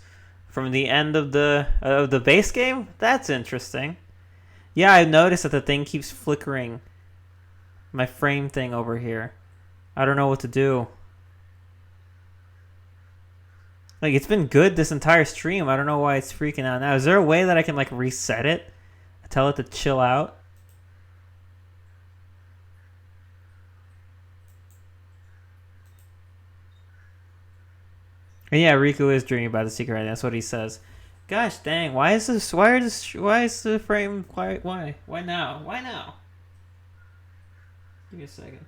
from the end of the base game? That's interesting. Yeah, I noticed that the thing keeps flickering. My frame thing over here. I don't know what to do. Like, it's been good this entire stream. I don't know why it's freaking out now. Is there a way that I can, like, reset it? Tell it to chill out? And yeah, Riku is dreaming about the secret right now. That's what he says. Gosh dang, why is this, why is the frame, why now? Why now? Give me a second.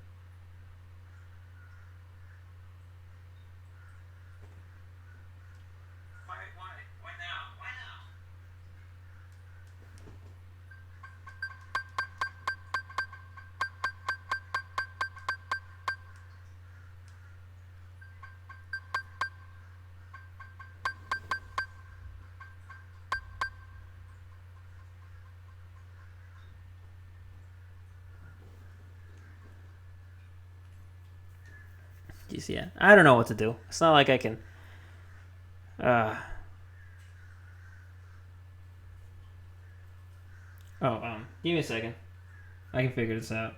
Why now? Why now? Jeez, yeah. I don't know what to do. It's not like I can... give me a second. I can figure this out.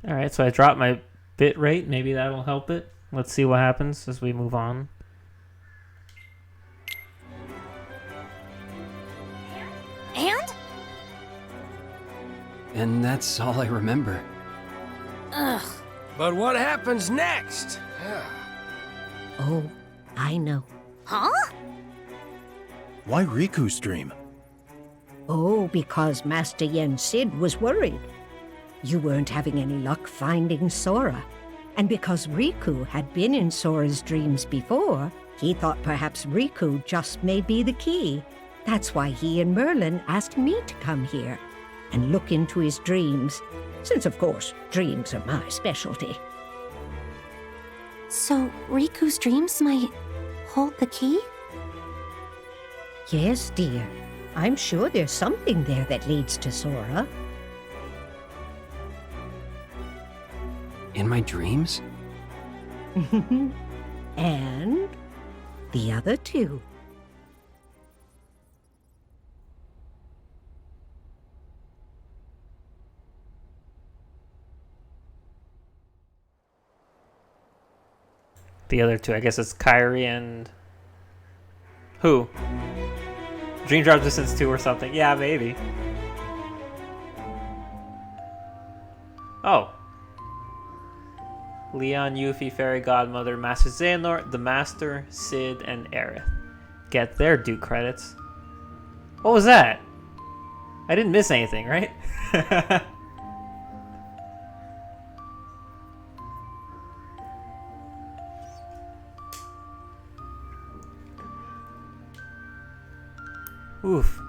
Alright, so I dropped my bit rate. Maybe that'll help it. Let's see what happens as we move on. And? And that's all I remember. Ugh. But what happens next? Oh, I know. Huh? Why Riku's dream? Oh, because Master Yen Sid was worried. You weren't having any luck finding Sora. And because Riku had been in Sora's dreams before, he thought perhaps Riku just may be the key. That's why he and Merlin asked me to come here and look into his dreams, since of course, dreams are my specialty. So Riku's dreams might hold the key? Yes, dear. I'm sure there's something there that leads to Sora. In my dreams? And the other two. The other two, I guess it's Kyrie and... Who? Dream Drop Distance 2 or something. Yeah, maybe. Oh. Leon, Yuffie, Fairy Godmother, Master Xehanort, the Master, Sid, and Aerith. Get their due credits. What was that? I didn't miss anything, right? Oof.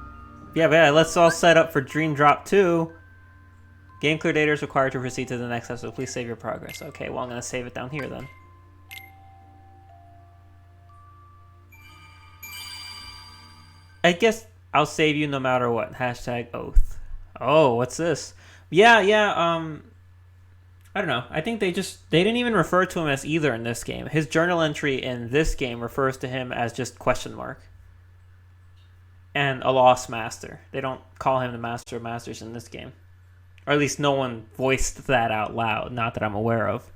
Yeah, but yeah, let's all set up for Dream Drop 2. Game clear data is required to proceed to the next episode. Please save your progress. Okay, well, I'm going to save it down here then. I guess I'll save you no matter what. Hashtag oath. Oh, what's this? Yeah, I don't know. I think they didn't even refer to him as either in this game. His journal entry in this game refers to him as just question mark. And a lost master. They don't call him the Master of Masters in this game. Or at least no one voiced that out loud, not that I'm aware of.